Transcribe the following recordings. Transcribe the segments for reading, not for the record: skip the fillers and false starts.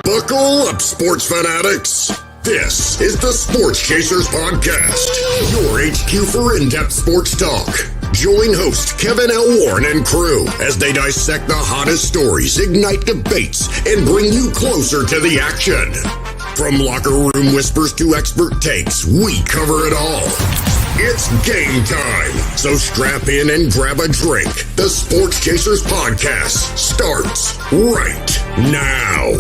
Buckle up, sports fanatics. This is the Sports Chasers Podcast, your HQ for in-depth sports talk. Join host Kevin L. Warren and crew as they dissect the hottest stories, ignite debates, and bring you closer to the action. From locker room whispers to expert takes, we cover it all. It's game time, so strap in and grab a drink. The Sports Chasers Podcast starts right now.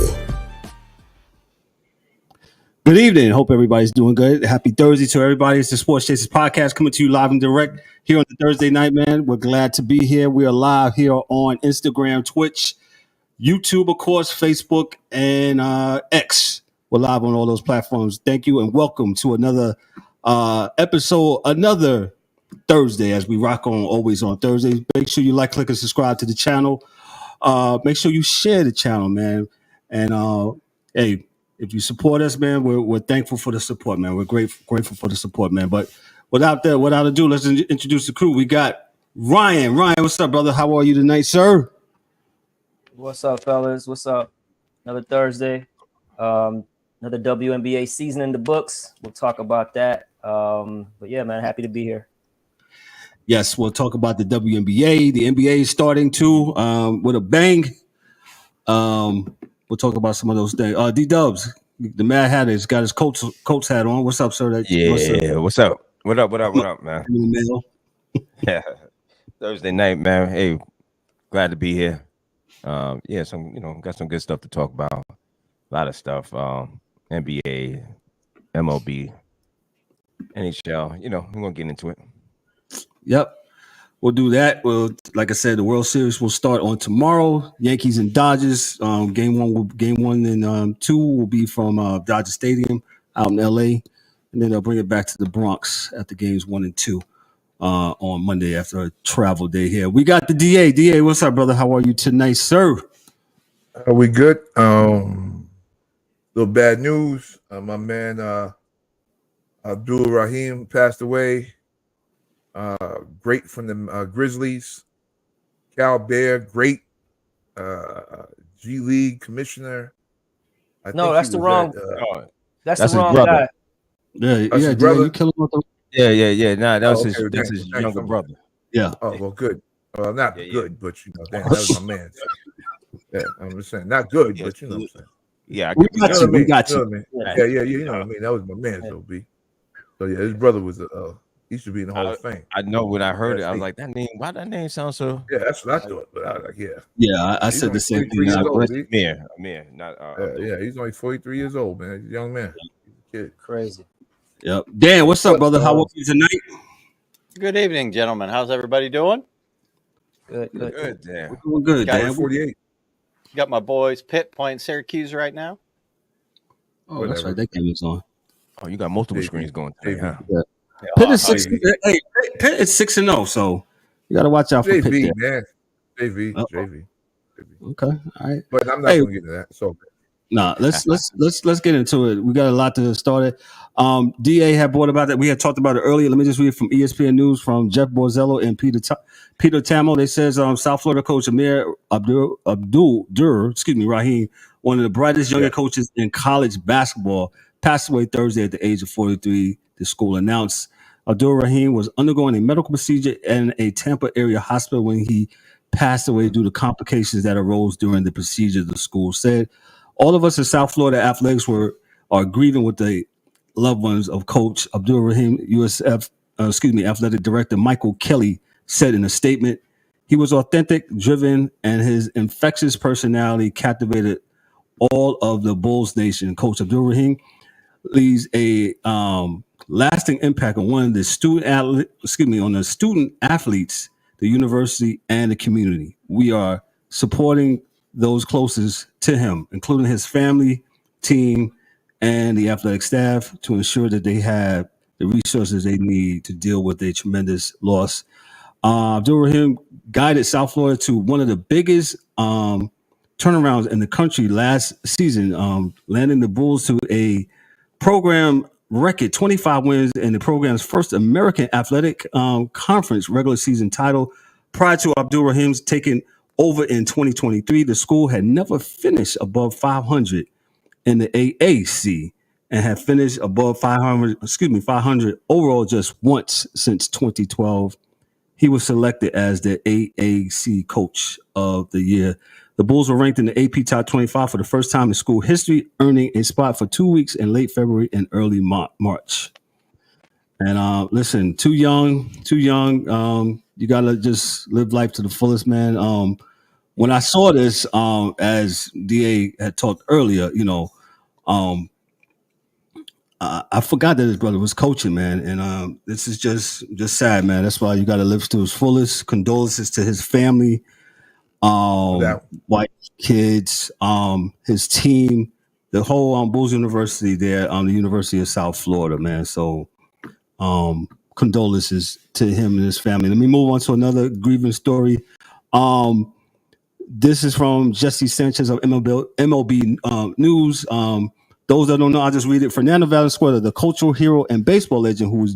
Good evening. Hope everybody's doing good. Happy Thursday to everybody. It's the Sports Chasers Podcast coming to you live and direct here on the Thursday night, man. We're glad to be here. We are live here on Instagram, Twitch, YouTube, of course, Facebook, and X. We're live on all those platforms. Thank you and welcome to another episode, another Thursday as we rock on always on Thursdays. Make sure you like, click, and subscribe to the channel. Make sure you share the channel, man. And hey, if you support us, man, we're thankful for the support, man. We're grateful for the support, man. But without ado, let's introduce the crew. We got Ryan. Ryan, what's up, brother? How are you tonight, sir? What's up, fellas? What's up? Another Thursday. Another WNBA season in the books. We'll talk about that. But yeah, man, happy to be here. Yes, we'll talk about the WNBA. The NBA is starting to with a bang. We'll talk about some of those things. D-Dubs, the Mad Hatter, has got his Colts hat on. What's up, sir? What's up? What up, man? Yeah, Thursday night, man. Hey, glad to be here. Got some good stuff to talk about. A lot of stuff. NBA, MLB, NHL. We're gonna get into it. Yep. We'll do that. Well, like I said, the World Series will start on tomorrow. Yankees and Dodgers. Game one and 2 will be from Dodger Stadium out in LA, and then they'll bring it back to the Bronx after games 1 and 2 on Monday after a travel day here. We got the DA. DA, what's up, brother? How are you tonight, sir? Are we good? Little bad news. My man Abdul Rahim passed away. Great from the Grizzlies. Cal Bear, great G League commissioner. That's the wrong brother. guy. Yeah, brother. You kill him with the... Yeah. Nah, that's his younger brother. Yeah. Oh, well, good. Well, not good, but that was my man. Yeah, I'm just saying, not good, but you know what I'm saying. Yeah, we got you. Yeah, you know what I mean. That was my man, So yeah, his brother was he should be in the Hall of Fame. I know when I heard it, I was like, that name. Why that name sounds so? Yeah, that's what I thought. But I was like, I said the same thing. He's only 43 years old, man. He's a young man. Kid. Crazy. Yep. Dan, what's up, brother? How are you tonight? Good evening, gentlemen. How's everybody doing? Good. Dan. We're doing good, Dan. 48. Got my boys Pitt playing Syracuse right now. Oh, that's right. That game is on. Oh, you got multiple screens going today, huh? Yeah. Pitt is 6. Hey, Pitt is 6-0, so you got to watch out for JV, Pitt. Man. JV. Okay, all right. But I'm not going to get into that. So, let's get into it. We got a lot to start it. DA had brought about that. We had talked about it earlier. Let me just read from ESPN News from Jeff Borzello and Peter Tammo. They says South Florida coach Amir Rahim, one of the brightest younger coaches in college basketball, passed away Thursday at the age of 43. The school announced Abdul Rahim was undergoing a medical procedure in a Tampa area hospital when he passed away due to complications that arose during the procedure, the school said. All of us in South Florida athletics are grieving with the loved ones of Coach Abdul Rahim. Athletic Director Michael Kelly said in a statement, he was authentic, driven, and his infectious personality captivated all of the Bulls Nation. Coach Abdul Rahim leaves a lasting impact on the student athletes, the university, and the community. We are supporting those closest to him, including his family, team, and the athletic staff, to ensure that they have the resources they need to deal with a tremendous loss. Abdul Rahim guided South Florida to one of the biggest turnarounds in the country last season, landing the Bulls to a program record 25 wins in the program's first American Athletic Conference regular season title. Prior to Abdul Rahim's taking over in 2023, the school had never finished above 500 in the AAC and had finished above 500 overall just once since 2012. He was selected as the AAC Coach of the Year. The Bulls were ranked in the AP Top 25 for the first time in school history, earning a spot for 2 weeks in late February and early March. And listen, too young. You gotta just live life to the fullest, man. When I saw this, as DA had talked earlier, I forgot that his brother was coaching, man, and this is just sad, man. That's why you got to live to his fullest. Condolences to his family, white kids, his team, the whole Bulls University there, the University of South Florida, man. So, condolences to him and his family. Let me move on to another grieving story. This is from Jesse Sanchez of MLB News. Those that don't know, I'll just read it. Fernando Valenzuela, the cultural hero and baseball legend who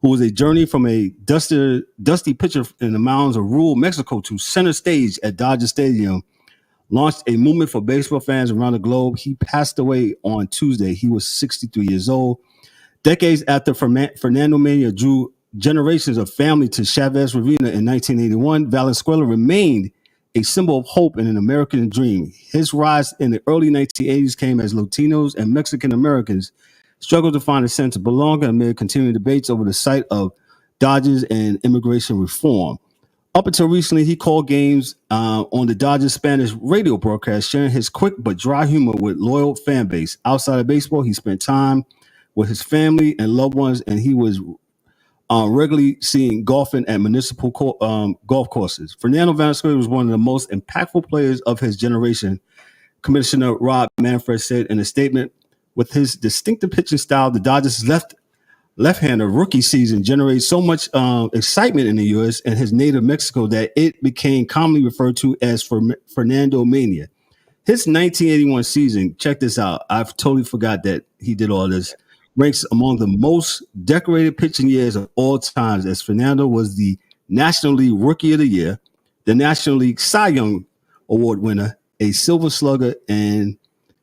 was a journey from a dusty pitcher in the mountains of rural Mexico to center stage at Dodger Stadium, launched a movement for baseball fans around the globe. He passed away on Tuesday. He was 63 years old. Decades after Fernando Mania drew generations of family to Chavez Ravine in 1981, Valenzuela remained a symbol of hope and an American dream. His rise in the early 1980s came as Latinos and Mexican Americans struggled to find a sense of belonging amid continuing debates over the site of Dodgers and immigration reform. Up until recently, he called games on the Dodgers Spanish radio broadcast, sharing his quick but dry humor with loyal fan base. Outside of baseball, he spent time with his family and loved ones, and he was regularly seen golfing at municipal golf courses. Fernando Valenzuela was one of the most impactful players of his generation, Commissioner Rob Manfred said in a statement. With his distinctive pitching style, the Dodgers' left-hander rookie season generated so much excitement in the U.S. and his native Mexico that it became commonly referred to as Fernando Mania. His 1981 season, check this out, I've totally forgot that he did all this, ranks among the most decorated pitching years of all times, as Fernando was the National League Rookie of the Year, the National League Cy Young Award winner, a Silver Slugger, and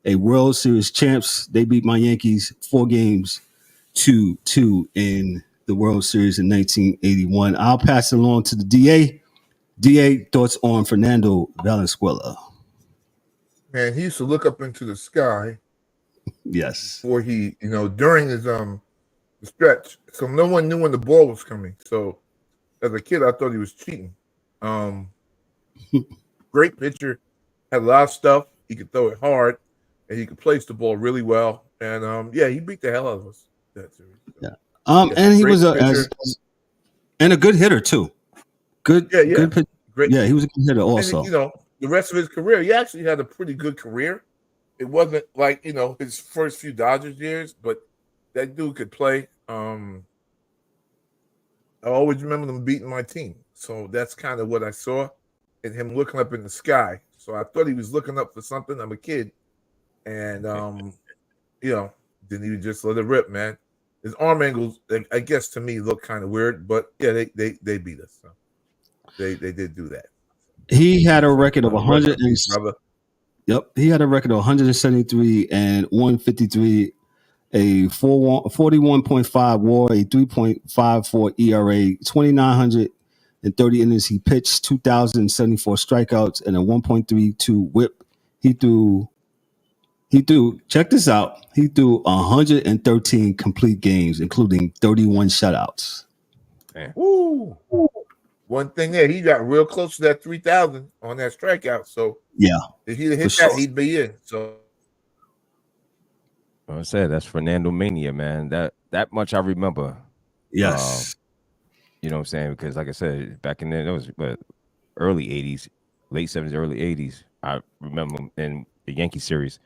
a World Series champs. They beat my Yankees 4-2 in the World Series in 1981. I'll pass it along to the DA. DA, thoughts on Fernando Valenzuela? Man, he used to look up into the sky. Yes. Before he, during his stretch, so no one knew when the ball was coming. So as a kid, I thought he was cheating. Great pitcher, had a lot of stuff. He could throw it hard, and he could place the ball really well. And he beat the hell out of us that series. So, and he was a good hitter too. Good pitcher. Great. Yeah, he was a good hitter also. And, the rest of his career, he actually had a pretty good career. It wasn't like, his first few Dodgers years, but that dude could play. I always remember them beating my team. So that's kind of what I saw in him looking up in the sky. So I thought he was looking up for something. I'm a kid. And, then he would just let it rip, man. His arm angles, I guess, to me, look kind of weird. But, yeah, they beat us. So they did do that. He had a record of 100. Yep, he had a record of 173 and 153, a 41.5 WAR, a 3.54 ERA, 2,930 innings he pitched, 2,074 strikeouts, and a 1.32 WHIP. He threw. Check this out. He threw 113 complete games, including 31 shutouts. Woo! One thing there, he got real close to that 3,000 on that strikeout. So yeah, if he'd hit that, he'd be in. So I said that's Fernando Mania, man. That much I remember. Yes, you know what I'm saying? Because like I said, back in then it was early '80s, late '70s, early '80s. I remember him in the Yankee series,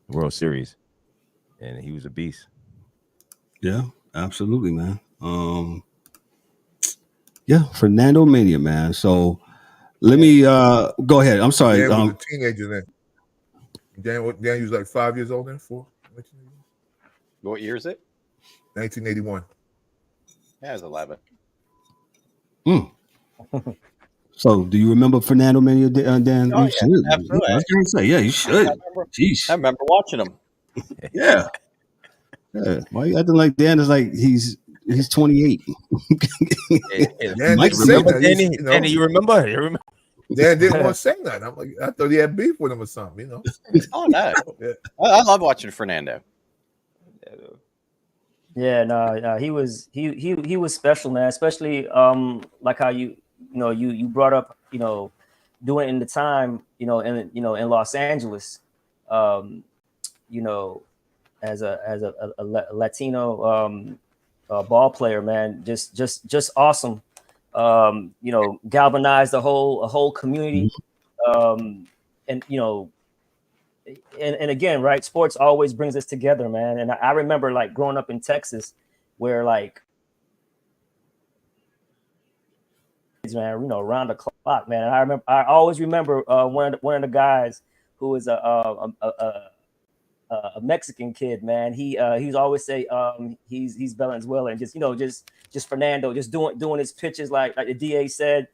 World Series, and he was a beast. Yeah, absolutely, man. Yeah, Fernando Mania, man. So let me go ahead. I'm sorry. Dan was a teenager then. Dan was like 5 years old then, 4. What year is it? 1981. Yeah, I was 11. So do you remember Fernando Mania, Dan? Oh, yeah, absolutely. I was going to say, yeah, you should. I remember watching him. Yeah. Yeah. Why you acting like Dan is like he's 28? Dan Mike, didn't say remember, that. Danny? You know, Danny, you remember? You remember? Dan didn't want to say that. I'm like, I thought he had beef with him or something. You know. Oh no, Yeah. I love watching Fernando. Yeah, no, he was special, man. Especially like how you brought up, doing it in the time, in Los Angeles, you know, as a Latino ball player, man, just awesome. Galvanized a whole community, and and again, right, sports always brings us together, man. And I remember like growing up in Texas, where like, man, around the clock, man. And I always remember one of the guys who was a Mexican kid, man. He's always say he's Valenzuela, and just Fernando, just doing his pitches like the DA said,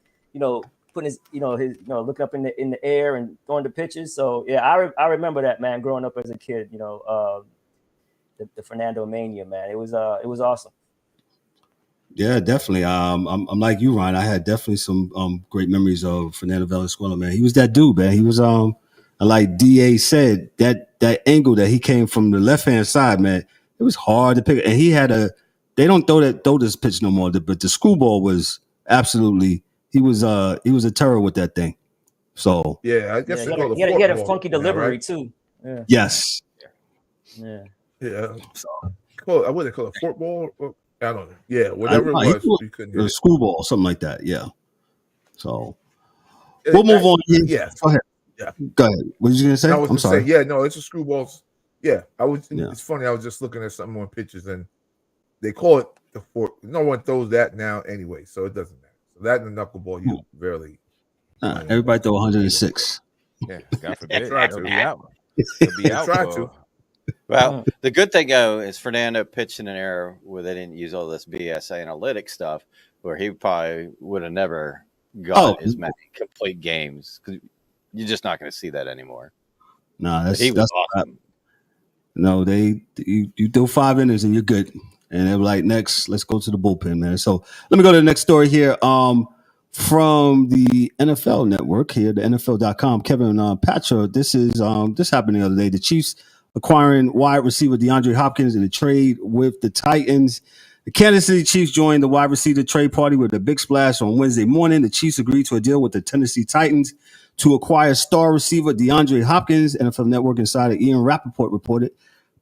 putting his his looking up in the air and throwing the pitches. So yeah, I remember that, man, growing up as a kid. The Fernando mania, man. It was awesome. Yeah, definitely. I'm like you, Ryan. I had definitely some great memories of Fernando Valenzuela, man. He was that dude, man. He was like DA said, that angle that he came from the left hand side, man. It was hard to pick, and he had they don't throw this pitch no more, but the screwball was absolutely. He was a terror with that thing. So yeah, I guess he had a funky delivery too. Yeah. Yes. Yeah. Yeah. I wouldn't call it a forkball. I don't know. Yeah, whatever it was, you couldn't hit a it. screwball, something like that. Yeah. So we'll move on. Yeah. Go ahead. Yeah. Go ahead. What was you gonna say? I'm sorry. Yeah, no, it's a screwball. Yeah, Yeah. It's funny. I was just looking at something on pictures, and they call it the fork. No one throws that now anyway, so it doesn't matter. So that and the knuckleball, you rarely. Everybody throw 106. Yeah, God forbid. Try He'll to. be out. He'll be out. Try to. Well, the good thing though is Fernando pitched in an era where they didn't use all this BS analytic stuff, where he probably would have never got as many complete games, because you're just not going to see that anymore. No, that's awesome. No, you throw 5 innings and you're good. And they were like, next, let's go to the bullpen, man. So let me go to the next story here. From the NFL Network here, the NFL.com, Kevin Patra. This happened the other day. The Chiefs acquiring wide receiver DeAndre Hopkins in a trade with the Titans. The Kansas City Chiefs joined the wide receiver trade party with a big splash on Wednesday morning. The Chiefs agreed to a deal with the Tennessee Titans to acquire star receiver DeAndre Hopkins. NFL Network insider Ian Rappaport reported.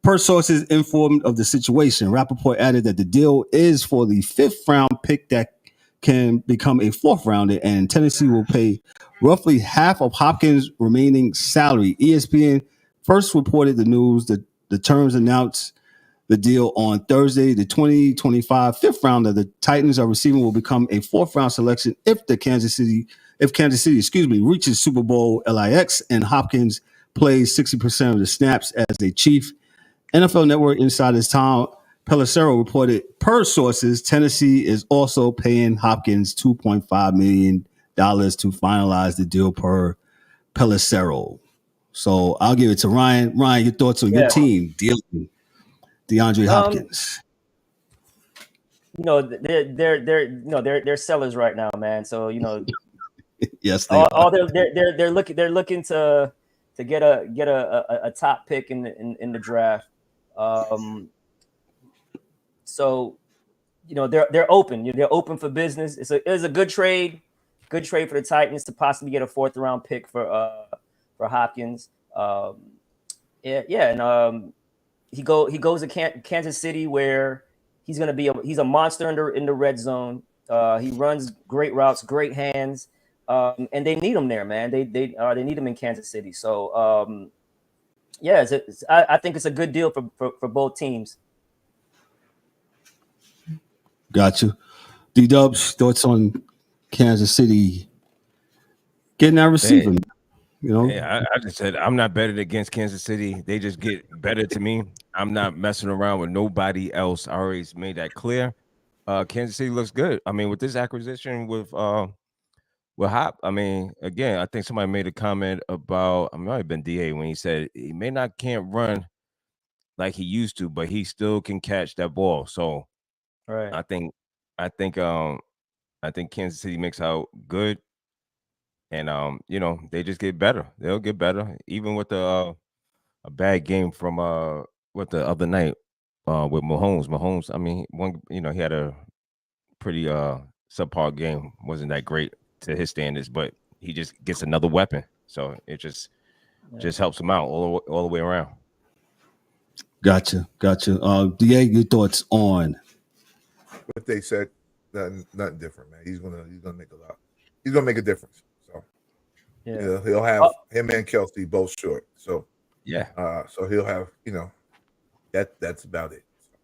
Per sources informed of the situation, Rappaport added that the deal is for the 5th round pick that can become a 4th rounder, and Tennessee will pay roughly half of Hopkins' remaining salary. ESPN first reported the news that the terms announced the deal on Thursday. The 2025 5th rounder the Titans are receiving will become a 4th round selection if Kansas City, reaches Super Bowl LIX and Hopkins plays 60% of the snaps as a Chief. NFL Network insiders Tom Pelissero reported, per sources, Tennessee is also paying Hopkins $2.5 million to finalize the deal, per Pelissero. So I'll give it to Ryan. Ryan, your thoughts on your team dealing DeAndre Hopkins? They're sellers right now, man. So yes, they're looking to get a top pick in the draft. So they're open. They're open for business. It's a good trade for the Titans to possibly get a 4th round pick for Hopkins. And he goes to Kansas City, where he's going to be he's a monster in the red zone. He runs great routes, great hands, and they need him there, man. They need him in Kansas City. So I think it's a good deal for both teams. Got you. D-Dubs, thoughts on Kansas City getting that receiver? Yeah, I just said I'm not betting against Kansas City. They just get better to me. I'm not messing around with nobody else. I already made that clear. Kansas City looks good. I mean, with this acquisition with Hop, I mean, again, I think somebody made a comment about, it might have been DA when he said he can't run like he used to, but he still can catch that ball. So Right. I think Kansas City makes out good, and they just get better. They'll get better, even with a bad game from what the other night with Mahomes. Mahomes, I mean, he had a pretty subpar game. Wasn't that great to his standards, but he just gets another weapon. So it just helps him out all the way around. Gotcha. DA, your thoughts on what they said? Nothing different, man. He's gonna make a lot. He's gonna make a difference. So he'll have him and Kelsey both short. So so he'll have that's about it. So,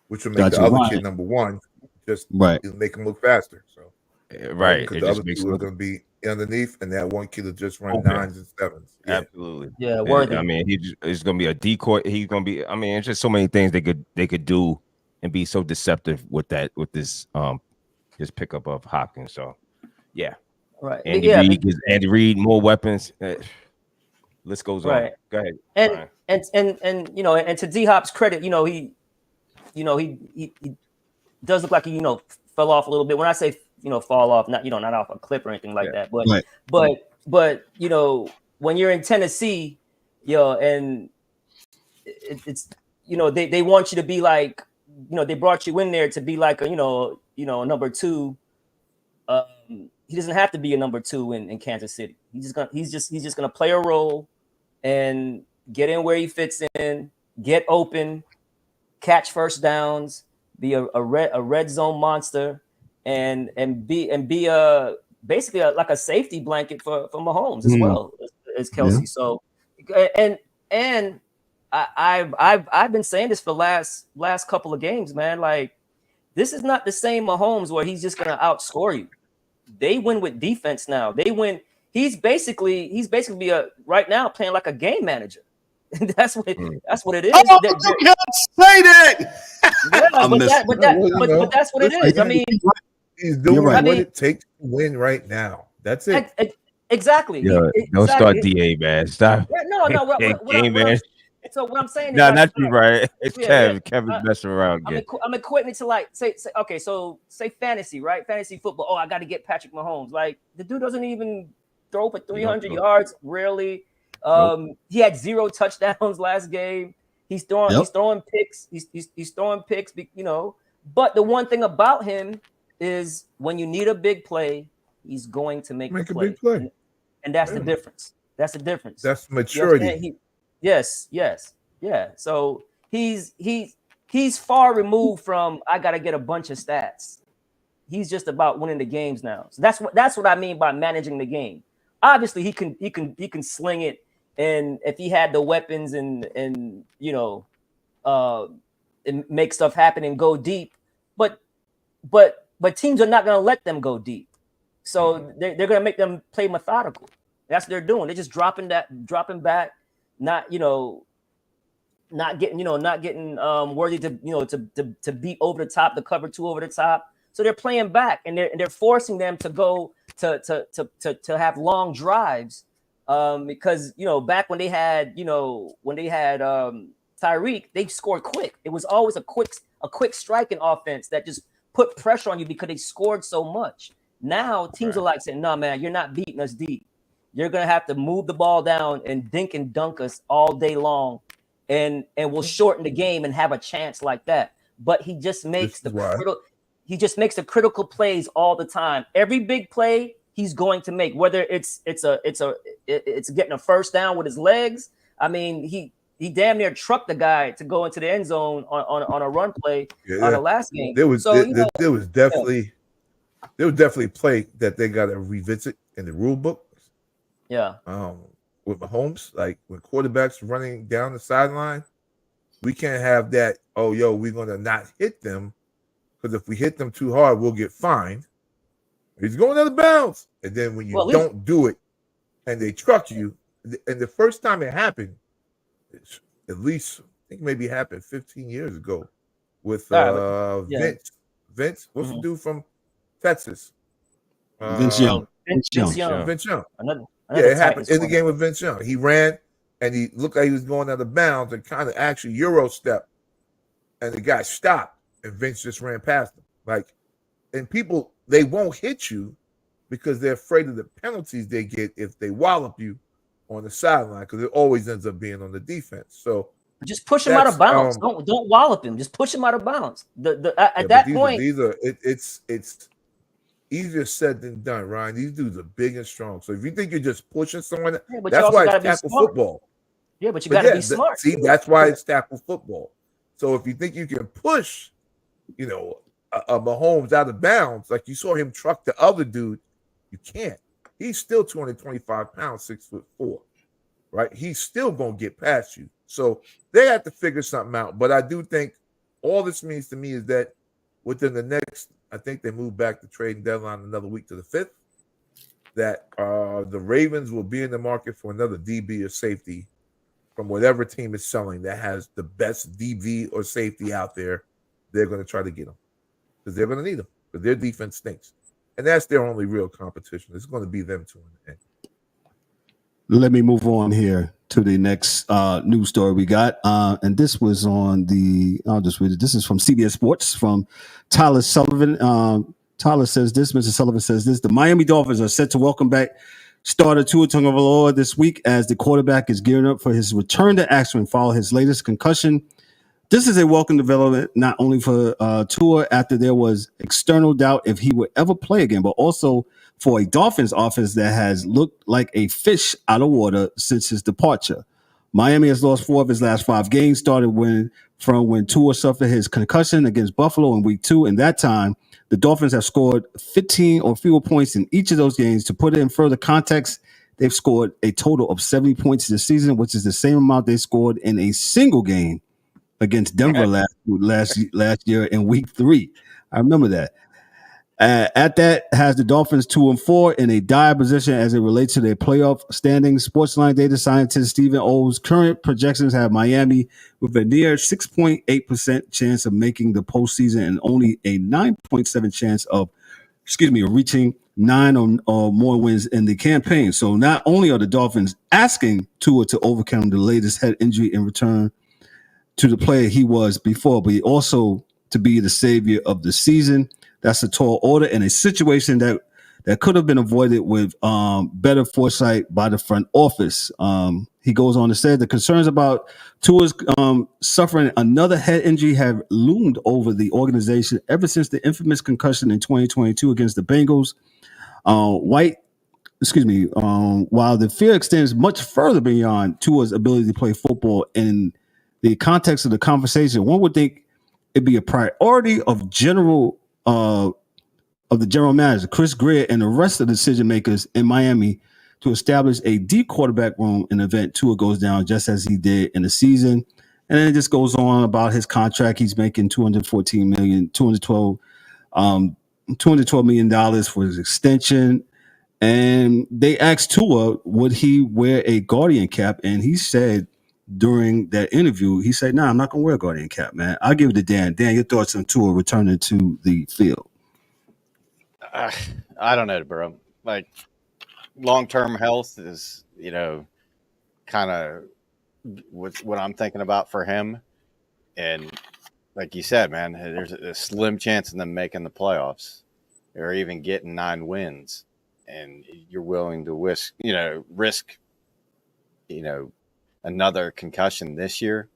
which will make the other kid number one. Just it'll make him look faster. So because the other two are going to be underneath, and that one kid will just run 9s and 7s. Yeah. Absolutely. Yeah, worthy. I mean, he's going to be a decoy. He's going to be. I mean, it's just so many things they could do and be so deceptive with this pickup of Hopkins. So yeah, right. Andy Reid more weapons. List goes on. Go ahead. And and to D Hop's credit, he does look like he fell off a little bit. When I say fall off, not not off a cliff or anything like that, but when you're in Tennessee, and it's they want you to be like they brought you in there to be like a number two. He doesn't have to be a number two in Kansas City. He's just gonna play a role and get in where he fits in, get open, catch first downs, be a red zone monster, and be basically like a safety blanket for Mahomes as well as Kelsey. So and I've been saying this for the last couple of games, man. Like, this is not the same Mahomes where he's just gonna outscore you. They win with defense now. They win. He's basically right now playing like a game manager. That's what it is. Oh, you can't say that. Yeah, but that's what it is. I mean, he's doing what it takes to win right now. That's it. Exactly. Yeah, don't start DA, man. Stop. Yeah, no. Game man. So what I'm saying is, no, not you, right? It's Kev. Kevin's messing around again. I'm equating it to like say okay. So say fantasy, right? Fantasy football. Oh, I got to get Patrick Mahomes. Like, the dude doesn't even throw for 300 yards. Rarely. He had 0 touchdowns last game. He's throwing picks. He's throwing picks. But the one thing about him is when you need a big play, he's going to make a big play, and that's the difference. That's the difference. That's maturity. Yes. So he's far removed from I got to get a bunch of stats. He's just about winning the games now. So that's what I mean by managing the game. Obviously, he can sling it, and if he had the weapons and and make stuff happen and go deep, but teams are not going to let them go deep. So they're going to make them play methodical. That's what they're doing. They're just dropping back, not getting worthy to beat over the top, to cover 2 over the top. So they're playing back, and they're forcing them to go to have long drives, because back when they had Tyreek, they scored quick. It was always a quick striking offense that just put pressure on you because they scored so much. Now teams are like saying, "No, man, you're not beating us deep. You're gonna have to move the ball down and dink and dunk us all day long, and we'll shorten the game and have a chance like that." But he just makes the critical plays all the time. Every big play he's going to make, whether it's getting a first down with his legs. I mean, he damn near trucked the guy to go into the end zone on a run play on the last game. There was definitely play that they got to revisit in the rule book. Yeah. With Mahomes, like when quarterbacks running down the sideline, we can't have that. Oh, we're gonna not hit them, because if we hit them too hard, we'll get fined. He's going out of bounds, and then when you don't do it, and they truck you, and the first time it happened, at least I think maybe it happened 15 years ago with Vince. Vince, what's the dude from Texas? Vince Young. Vince Young. It happened in the game with Vince Young. He ran and he looked like he was going out of bounds and kind of actually Euro step, and the guy stopped, and Vince just ran past him. Like, and people, they won't hit you because they're afraid of the penalties they get if they wallop you on the sideline, because it always ends up being on the defense. So just push him out of bounds. Don't wallop him. Just push him out of bounds. At that point, it's easier said than done, Ryan. These dudes are big and strong. So if you think you're just pushing someone, that's why it's tackle football. Yeah, but you got to be smart. See, that's why it's tackle football. So if you think you can push, you know, a Mahomes out of bounds, like you saw him truck the other dude, you can't. He's still 225 pounds, 6'4", right? He's still going to get past you. So they have to figure something out. But I do think all this means to me is that within the next, I think they moved back the trading deadline another week to the 5th, that the Ravens will be in the market for another DB or safety from whatever team is selling that has the best DB or safety out there. They're going to try to get them because they're going to need them because their defense stinks. And that's their only real competition. It's going to be them two in the end. Let me move on here to the next news story we got. And this was on I'll just read it. This is from CBS Sports from Tyler Sullivan. Tyler says this, Mr. Sullivan says this. The Miami Dolphins are set to welcome back starter Tua Tagovailoa this week as the quarterback is gearing up for his return to action following his latest concussion. This is a welcome development, not only for Tua after there was external doubt if he would ever play again, but also for a Dolphins offense that has looked like a fish out of water since his departure. Miami has lost 4 of his last 5 games, started when Tua suffered his concussion against Buffalo in week 2. In that time, the Dolphins have scored 15 or fewer points in each of those games. To put it in further context, they've scored a total of 70 points this season, which is the same amount they scored in a single game against Denver last year in week 3. I remember that. At that has the Dolphins 2-4 in a dire position as it relates to their playoff standings. Sportsline data scientist Stephen O's current projections have Miami with a near 6.8% chance of making the postseason and only a 9.7 chance of reaching 9 or more wins in the campaign. So not only are the Dolphins asking Tua to overcome the latest head injury and return to the player he was before, but also to be the savior of the season. That's a tall order in a situation that could have been avoided with better foresight by the front office. He goes on to say the concerns about Tua's suffering another head injury have loomed over the organization ever since the infamous concussion in 2022 against the Bengals. While the fear extends much further beyond Tua's ability to play football in the context of the conversation, one would think it'd be a priority of the general manager, Chris Greer, and the rest of the decision makers in Miami to establish a deep quarterback room in the event Tua goes down, just as he did in the season. And then it just goes on about his contract. He's making $212 million for his extension. And they asked Tua, would he wear a Guardian cap? And he said during that interview, he said, "Nah, I'm not going to wear a Guardian cap, man." I'll give it to Dan. Dan, your thoughts on Tua returning to the field? I don't know, bro. Like, long-term health is, kind of what I'm thinking about for him. And like you said, man, there's a slim chance of them making the playoffs or even getting 9 wins. And you're willing to risk another concussion this year.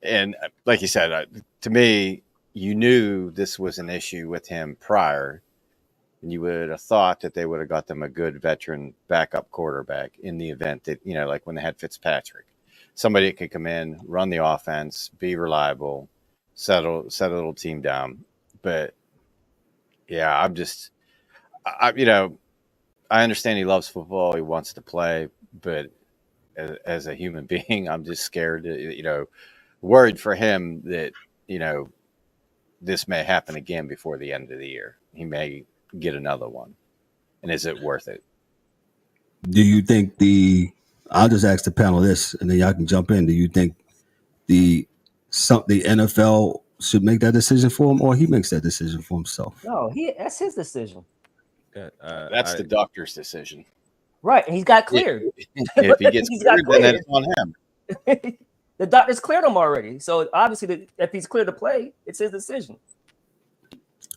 And like you said, to me, you knew this was an issue with him prior, and you would have thought that they would have got them a good veteran backup quarterback in the event that, like when they had Fitzpatrick, somebody that could come in, run the offense, be reliable, set a little team down. But yeah, I understand he loves football. He wants to play, but as a human being, I'm just scared, worried for him that, this may happen again before the end of the year. He may get another one. And is it worth it? Do you think I'll just ask the panel this and then y'all can jump in. Do you think the NFL should make that decision for him or he makes that decision for himself? No, that's his decision. That's the doctor's decision. Right, and he's got cleared. If he gets cleared, then that's on him. The doctors cleared him already, so obviously, if he's cleared to play, it's his decision.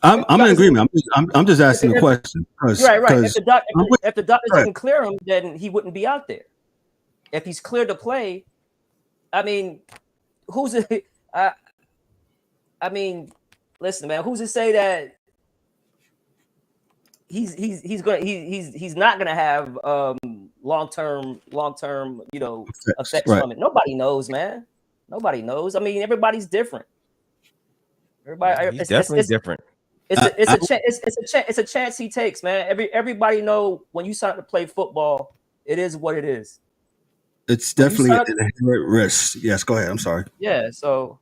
I'm in agreement. I'm just asking the question. Right. If the doctors didn't clear him, then he wouldn't be out there. If he's cleared to play, I mean, who's it? I mean, listen, man. Who's to say that he's not gonna have long term effects from it? Nobody knows, man. Nobody knows. I mean, everybody's different. He's definitely different. It's a chance he takes, man. Everybody know when you sign up to play football, it is what it is. It's definitely an inherent risk. Yes, go ahead. I'm sorry. Yeah. So,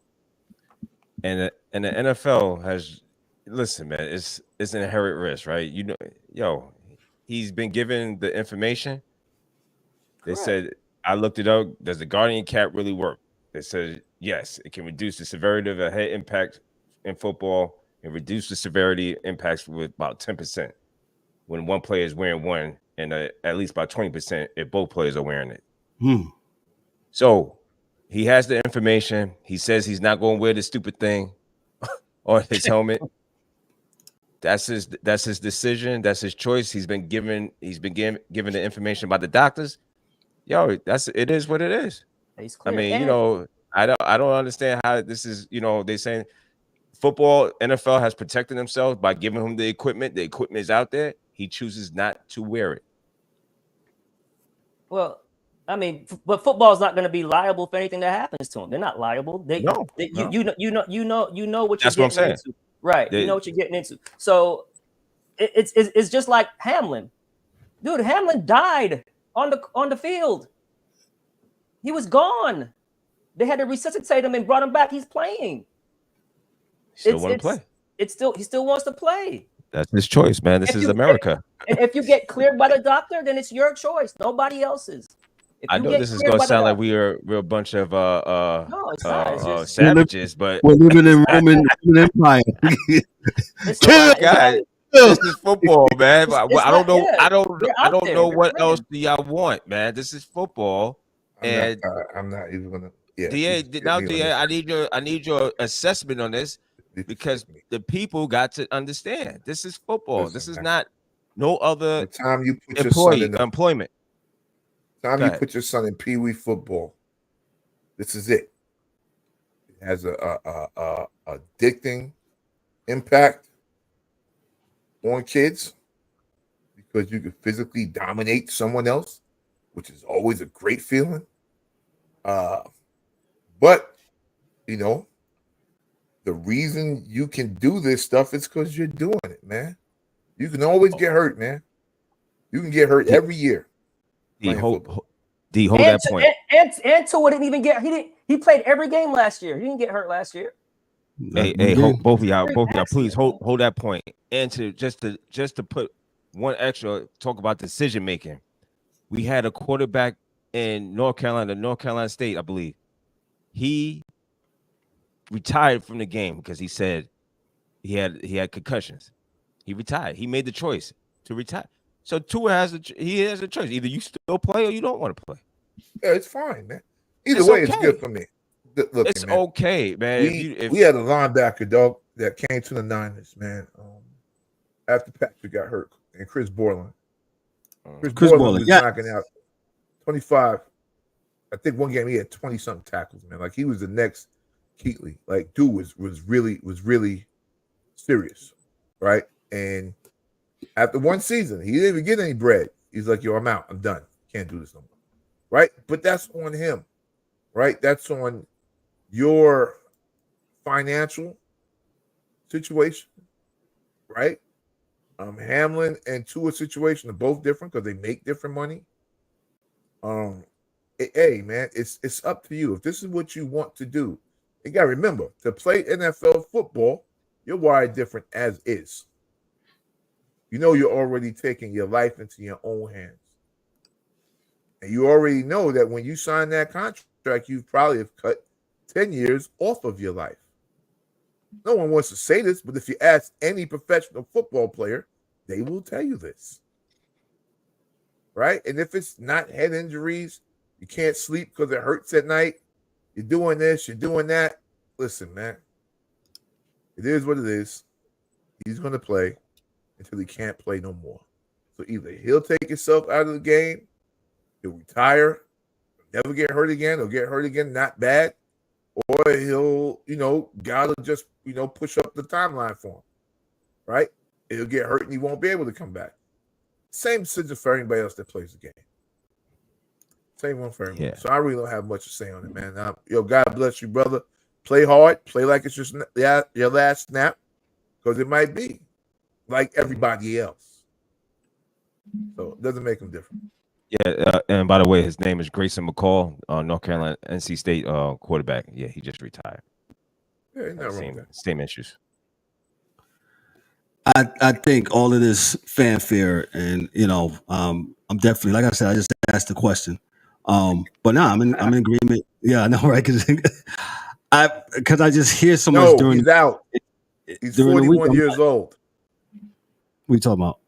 and the NFL has, listen, man. It's an inherent risk, right? You know, he's been given the information. They said, I looked it up. Does the Guardian cap really work? They said yes. It can reduce the severity of a head impact in football and reduce the severity impacts with about 10% when one player is wearing one, and at least about 20% if both players are wearing it. So he has the information. He says he's not going to wear the stupid thing on his helmet. That's his decision. That's his choice. He's been given the information by the doctors. Yo, it is what it is. I mean, I don't understand how this is. They saying football, NFL has protected themselves by giving him the equipment. The equipment is out there. He chooses not to wear it. Well, I mean, but football is not going to be liable for anything that happens to them. They're not liable. No. You know what you're getting into, right? You know what you're getting into. So it's just like Hamlin, dude. Hamlin died on the field. He was gone. They had to resuscitate him and brought him back. He's playing. He still want to play. He still wants to play. That's his choice, man. This is America. If you get cleared by the doctor, then it's your choice. Nobody else's. I know this is going to sound like we're a bunch of savages, but we're living in Roman Empire. Guys, this is football, man. I don't know. I don't know what else do y'all want, man. This is football, I'm not even gonna. Yeah, DA, I need your assessment on this because the people got to understand this is football. Listen, this is not no other time you put employment. Time you put your son in Pee Wee football, this is it. It has a addicting impact on kids because you can physically dominate someone else, which is always a great feeling. But the reason you can do this stuff is because you're doing it, man. You can always get hurt, man. You can get hurt every year. Hold that point. And Tua didn't even get. He played every game last year. He didn't get hurt last year. Hey, both of y'all, please hold that point. And to just to put one extra, talk about decision making. We had a quarterback in North Carolina State, I believe. He retired from the game because he said he had concussions. He retired. He made the choice to retire. So Tua has a choice. Either you still play or you don't want to play. Yeah, it's fine, man. Either way, it's good for me. Look, it's man, okay, man. We had a linebacker, dog, that came to the Niners, man. After Patrick got hurt, and Chris Borland. Chris Borland was knocking out 25. I think one game he had 20-something tackles, man. Like he was the next Keatley. Like dude was really serious, right? And after one season, he didn't even get any bread. He's like, yo, I'm out. I'm done. Can't do this no more. Right? But that's on him, right? That's on your financial situation, right? Hamlin and Tua situation are both different because they make different money. Hey, man, it's up to you. If this is what you want to do, you got to remember, to play NFL football, you're wired different as is. You're already taking your life into your own hands. And you already know that when you sign that contract, you probably have cut 10 years off of your life. No one wants to say this, but if you ask any professional football player, they will tell you this. right? And if it's not head injuries, you can't sleep because it hurts at night, you're doing this, you're doing that. Listen, man, it is what it is. He's going to play until he can't play no more. So either he'll take himself out of the game, he'll retire, never get hurt again, or get hurt again, not bad, or he'll, God will just, push up the timeline for him, right? He'll get hurt and he won't be able to come back. Same situation for anybody else that plays the game. Same one for everyone. Yeah. So I really don't have much to say on it, man. God bless you, brother. Play hard. Play like it's just your last snap, because it might be like everybody else. So it doesn't make him different. Yeah, and by the way, his name is Grayson McCall, North Carolina NC State quarterback. Yeah, he just retired. Yeah, not wrong. Same issues. I think all of this fanfare, and I'm definitely, like I said, I just asked the question. But no, I'm in agreement. Yeah, I know, right? Because I just hear so much during. He's out. He's 41 years old. What are you talking about?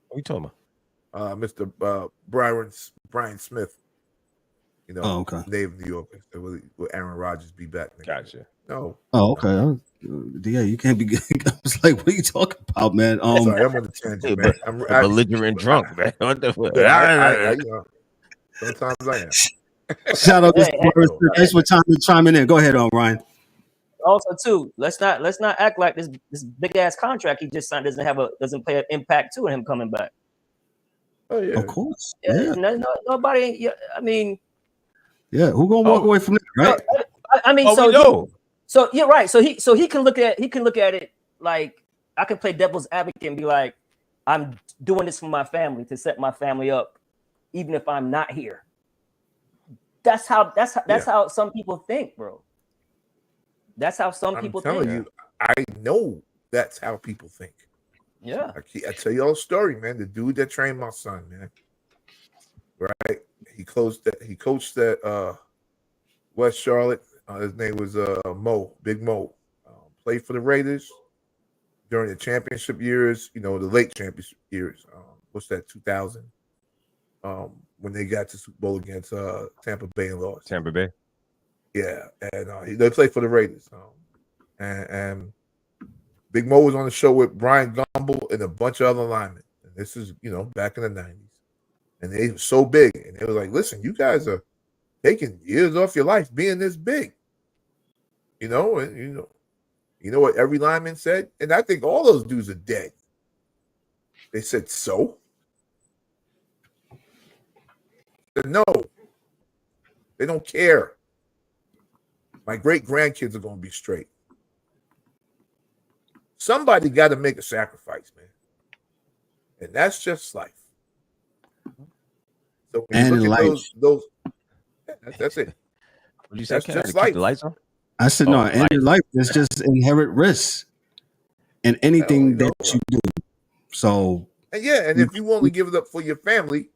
What are you talking about? Mr. Brian Smith. Okay. Native New York. Will Aaron Rodgers be back? Gotcha. No. Oh, okay. Yeah, you can't be. I was like, what are you talking about, man? Sorry, I'm on the tangent, man. I'm belligerent drunk, man. What the fuck? Sometimes I am. Shout out to thanks for chiming in. Go ahead, Ryan. Also, too, let's not act like this big ass contract he just signed doesn't play an impact to him coming back. Oh yeah, of course. Yeah. Nobody. Yeah, I mean. Yeah, who gonna walk away from that, right? I mean, so you're right. So he can look at it like, I can play devil's advocate and be like, I'm doing this for my family, to set my family up, even if I'm not here. That's how some people think, bro. That's how some people think. I'm telling you, I know that's how people think. Yeah. I tell you all a story, man. The dude that trained my son, man. Right? He coached at West Charlotte. His name was Big Mo. Played for the Raiders during the championship years, the late championship years. What's that, 2000? When they got to Super Bowl against Tampa Bay and lost. Tampa Bay? Yeah, and they played for the Raiders. And Big Mo was on the show with Brian Gumbel and a bunch of other linemen. And this is, back in the 90s. And they were so big. And they were like, listen, you guys are taking years off your life being this big. And you know what every lineman said? And I think all those dudes are dead. They said, so? They said, no. They don't care. My great-grandkids are going to be straight. Somebody got to make a sacrifice, man. And that's just life. So when you look at those that's it. What you say? That's just life. The lights on? I said, no, and in life, there's just inherent risks in anything that you do. So, and if you want to give it up for your family,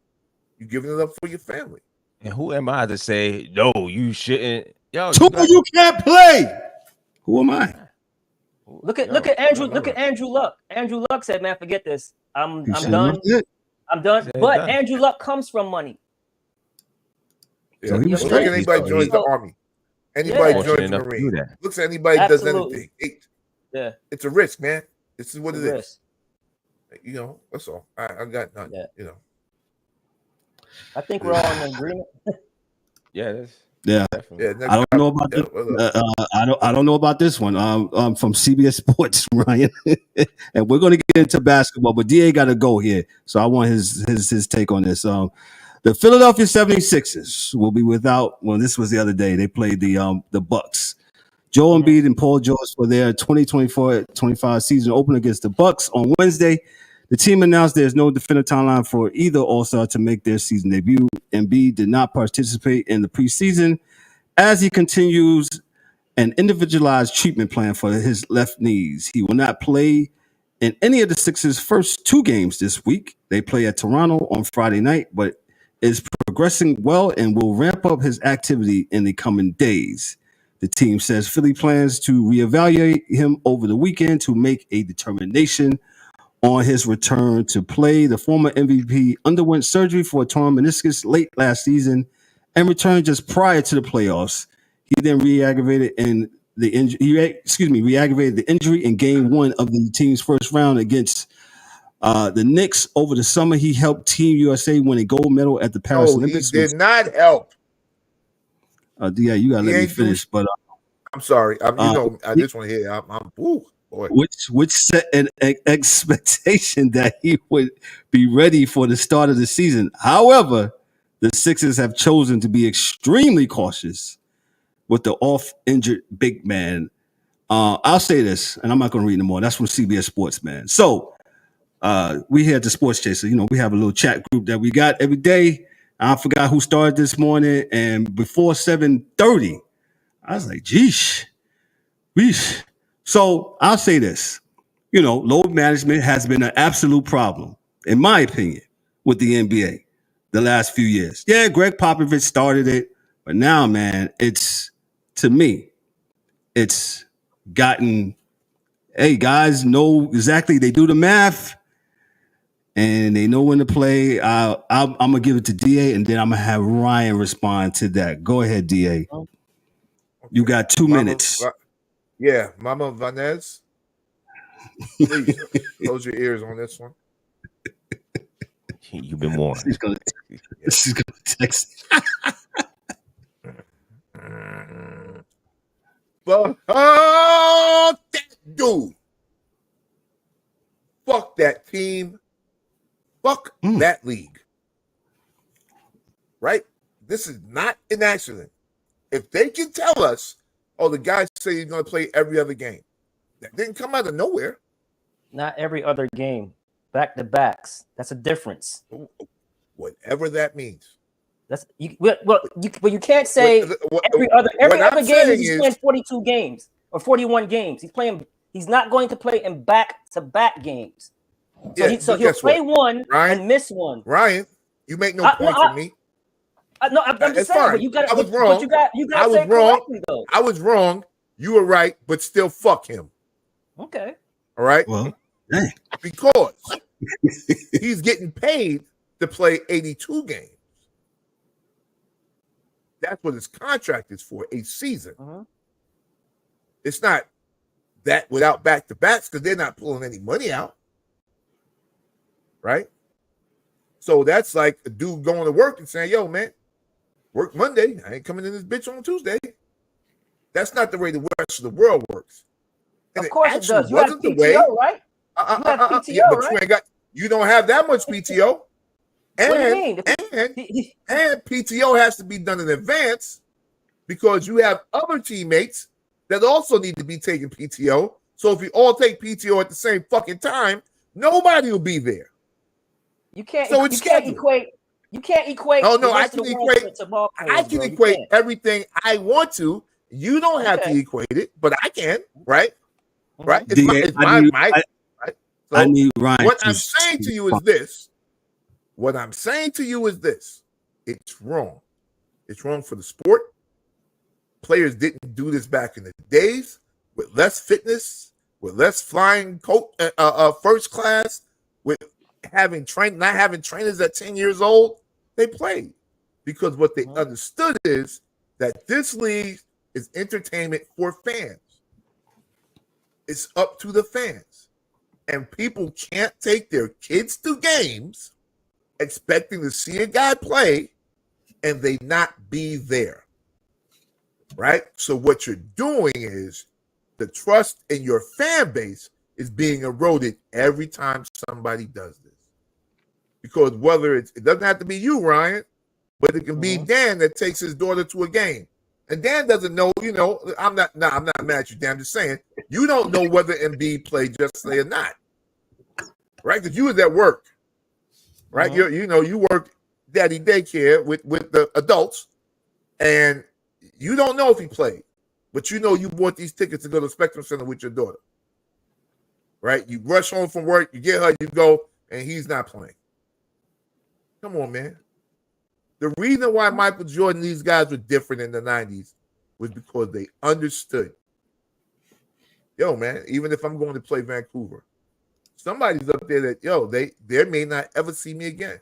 you're giving it up for your family. And who am I to say, no, you shouldn't? Yo, you can't play. Who am I? Look at Andrew Luck. Andrew Luck said, man, forget this. I'm done. I'm done. But Andrew Luck comes from money. Yeah, look at anybody joins the Army. Anybody joins the Marine. Looks at anybody that does anything. It's a risk, man. This is what it is. That's all. I got nothing. I think we're all in agreement. Yeah, it is. Yeah. I don't know about this. I don't know about this one. From CBS Sports, Ryan, and we're going to get into basketball, but DA got to go here, so I want his take on this. The Philadelphia 76ers will be without. Well, this was the other day. They played the Bucks. Joel Embiid and Paul George for their 2024-25 season opener against the Bucks on Wednesday. The team announced there's no definitive timeline for either All-Star to make their season debut. Embiid did not participate in the preseason as he continues an individualized treatment plan for his left knees. He will not play in any of the Sixers' first two games this week. They play at Toronto on Friday night, but is progressing well and will ramp up his activity in the coming days. The team says Philly plans to reevaluate him over the weekend to make a determination on his return to play. The former MVP underwent surgery for a torn meniscus late last season and returned just prior to the playoffs. He then re-aggravated the injury in Game 1 of the team's first round against the Knicks over the summer. He helped Team USA win a gold medal at the Paris Olympics. He did not help. Yeah, you gotta let me finish. But I'm sorry. I just want to hear. I'm boy. Which set an expectation that he would be ready for the start of the season. However, the Sixers have chosen to be extremely cautious with the off-injured big man. I'll say this, and I'm not going to read no more. That's from CBS Sports, man. So we here at the Sports Chaser, we have a little chat group that we got every day. I forgot who started this morning, and before 7:30, I was like, geesh. So I'll say this, load management has been an absolute problem, in my opinion, with the NBA the last few years. Yeah, Greg Popovich started it, but now, man, to me, it's gotten, hey, guys know exactly, they do the math, and they know when to play. I'm going to give it to DA, and then I'm going to have Ryan respond to that. Go ahead, DA. You got 2 minutes. Yeah, Mama Vanez, please close your ears on this one. You've been warned. She's gonna text. Fuck that dude. Fuck that team. Fuck that league. Right? This is not an accident. If they can tell us, the guys say he's going to play every other game. That didn't come out of nowhere. Not every other game. Back-to-backs. That's a difference. Whatever that means. But you can't say every other game he's playing 42 games or 41 games. He's not going to play in back-to-back games. So he'll play one and miss one. Ryan, you make no point to me. No, I'm just saying. But you got. I was wrong. I was wrong. Though. I was wrong. You were right, but still, fuck him. Okay. All right. Well, because he's getting paid to play 82 games. That's what his contract is for, a season. Uh-huh. It's not that without back-to-backs because they're not pulling any money out. Right? So that's like a dude going to work and saying, yo, man, work Monday. I ain't coming in this bitch on Tuesday. That's not the way the rest of the world works. And of course it does. You have PTO, right? You have PTO, but you don't have that much PTO. And, what do you mean? And PTO has to be done in advance because you have other teammates that also need to be taking PTO. So if you all take PTO at the same fucking time, nobody will be there. You can't. So you can't equate. You can't equate. Oh no, I can equate everything I want to. You don't have to equate it, but I can. Right? Right? It's my right? So I need Ryan. What I'm saying to you is this. What I'm saying to you is this. It's wrong. It's wrong for the sport. Players didn't do this back in the days with less fitness, with less flying first class, with not having trainers at 10 years old. They played because what they understood is that this league is entertainment for fans. It's up to the fans. And people can't take their kids to games expecting to see a guy play and they not be there. Right? So what you're doing is the trust in your fan base is being eroded every time somebody does this. Because whether it doesn't have to be you, Ryan, but it can be Dan that takes his daughter to a game. And Dan doesn't know, I'm not mad at you, Dan. I'm just saying, you don't know whether Embiid played yesterday or not. Right? Because you was at work. Right? You work daddy daycare with the adults, and you don't know if he played. But you bought these tickets to go to the Spectrum Center with your daughter. Right? You rush home from work, you get her, you go, and he's not playing. Come on, man. The reason why Michael Jordan, these guys were different in the 90s was because they understood. Yo, man, even if I'm going to play Vancouver, somebody's up there that they may not ever see me again.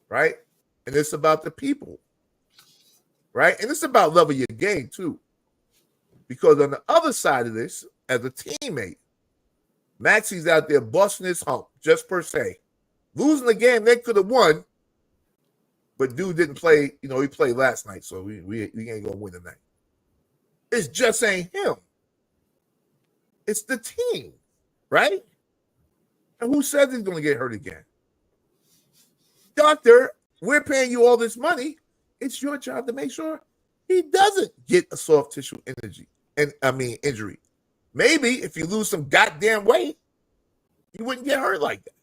Right? And it's about the people. Right? And it's about loving your game too. Because on the other side of this, as a teammate, Maxi's out there busting his hump just per se. Losing the game, they could have won. But dude didn't play, he played last night, so we ain't gonna win tonight. It's just ain't him. It's the team, right? And who says he's gonna get hurt again? Doctor, we're paying you all this money. It's your job to make sure he doesn't get a soft tissue injury. Maybe if you lose some goddamn weight, you wouldn't get hurt like that.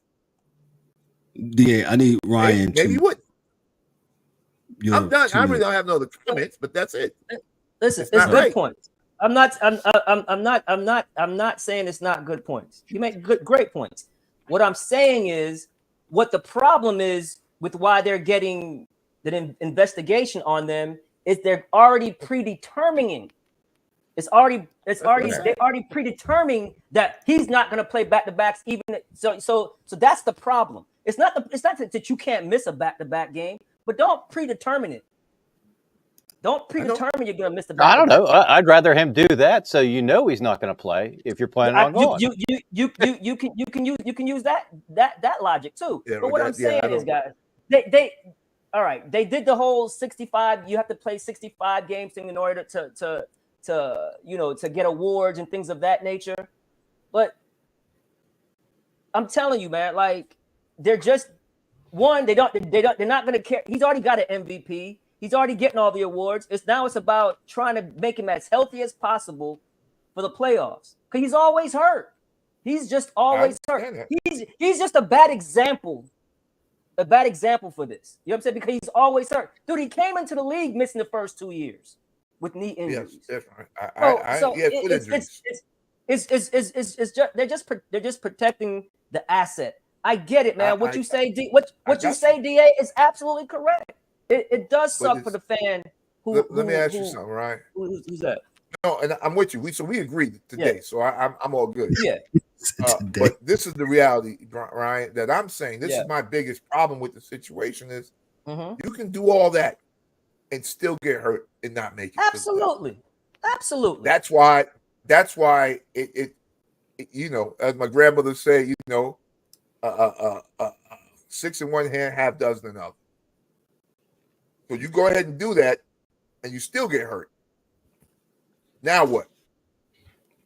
Yeah, I need Ryan. Maybe you wouldn't. I'm done. I really don't have no other comments, but that's it. Listen, it's good points. I'm not saying it's not good points. You make great points. What I'm saying is what the problem is with why they're getting the investigation on them is they're already predetermining. They're already predetermining that he's not going to play back-to-backs. Even so that's the problem. It's not that you can't miss a back-to-back game, but don't predetermine it. Don't predetermine you're going to miss the back. I don't know. I'd rather him do that, so he's not going to play if you're planning on going. You can use that logic too. Yeah, but what I'm saying is, guys, they all right. They did the whole 65. You have to play 65 games in order to get awards and things of that nature. But I'm telling you, man, like they're just they're not going to care. He's already got an MVP. He's already getting all the awards. It's about trying to make him as healthy as possible for the playoffs. Because he's always hurt. He's just always hurt. He's just a bad example. A bad example for this. You know what I'm saying? Because he's always hurt. Dude, he came into the league missing the first 2 years with knee injuries. Yes, definitely. They're just protecting the asset. I get it, man. What you say, DA, is absolutely correct. It does suck for the fan. Let me ask you something, right? Who's that? No, and I'm with you. We agreed today, yeah. So I'm all good. Yeah. But this is the reality, Ryan, that I'm saying. This is my biggest problem with the situation is you can do all that and still get hurt and not make it. Absolutely. That's why it as my grandmother said, 6 in one hand, half dozen in another. So you go ahead and do that, and you still get hurt. Now what?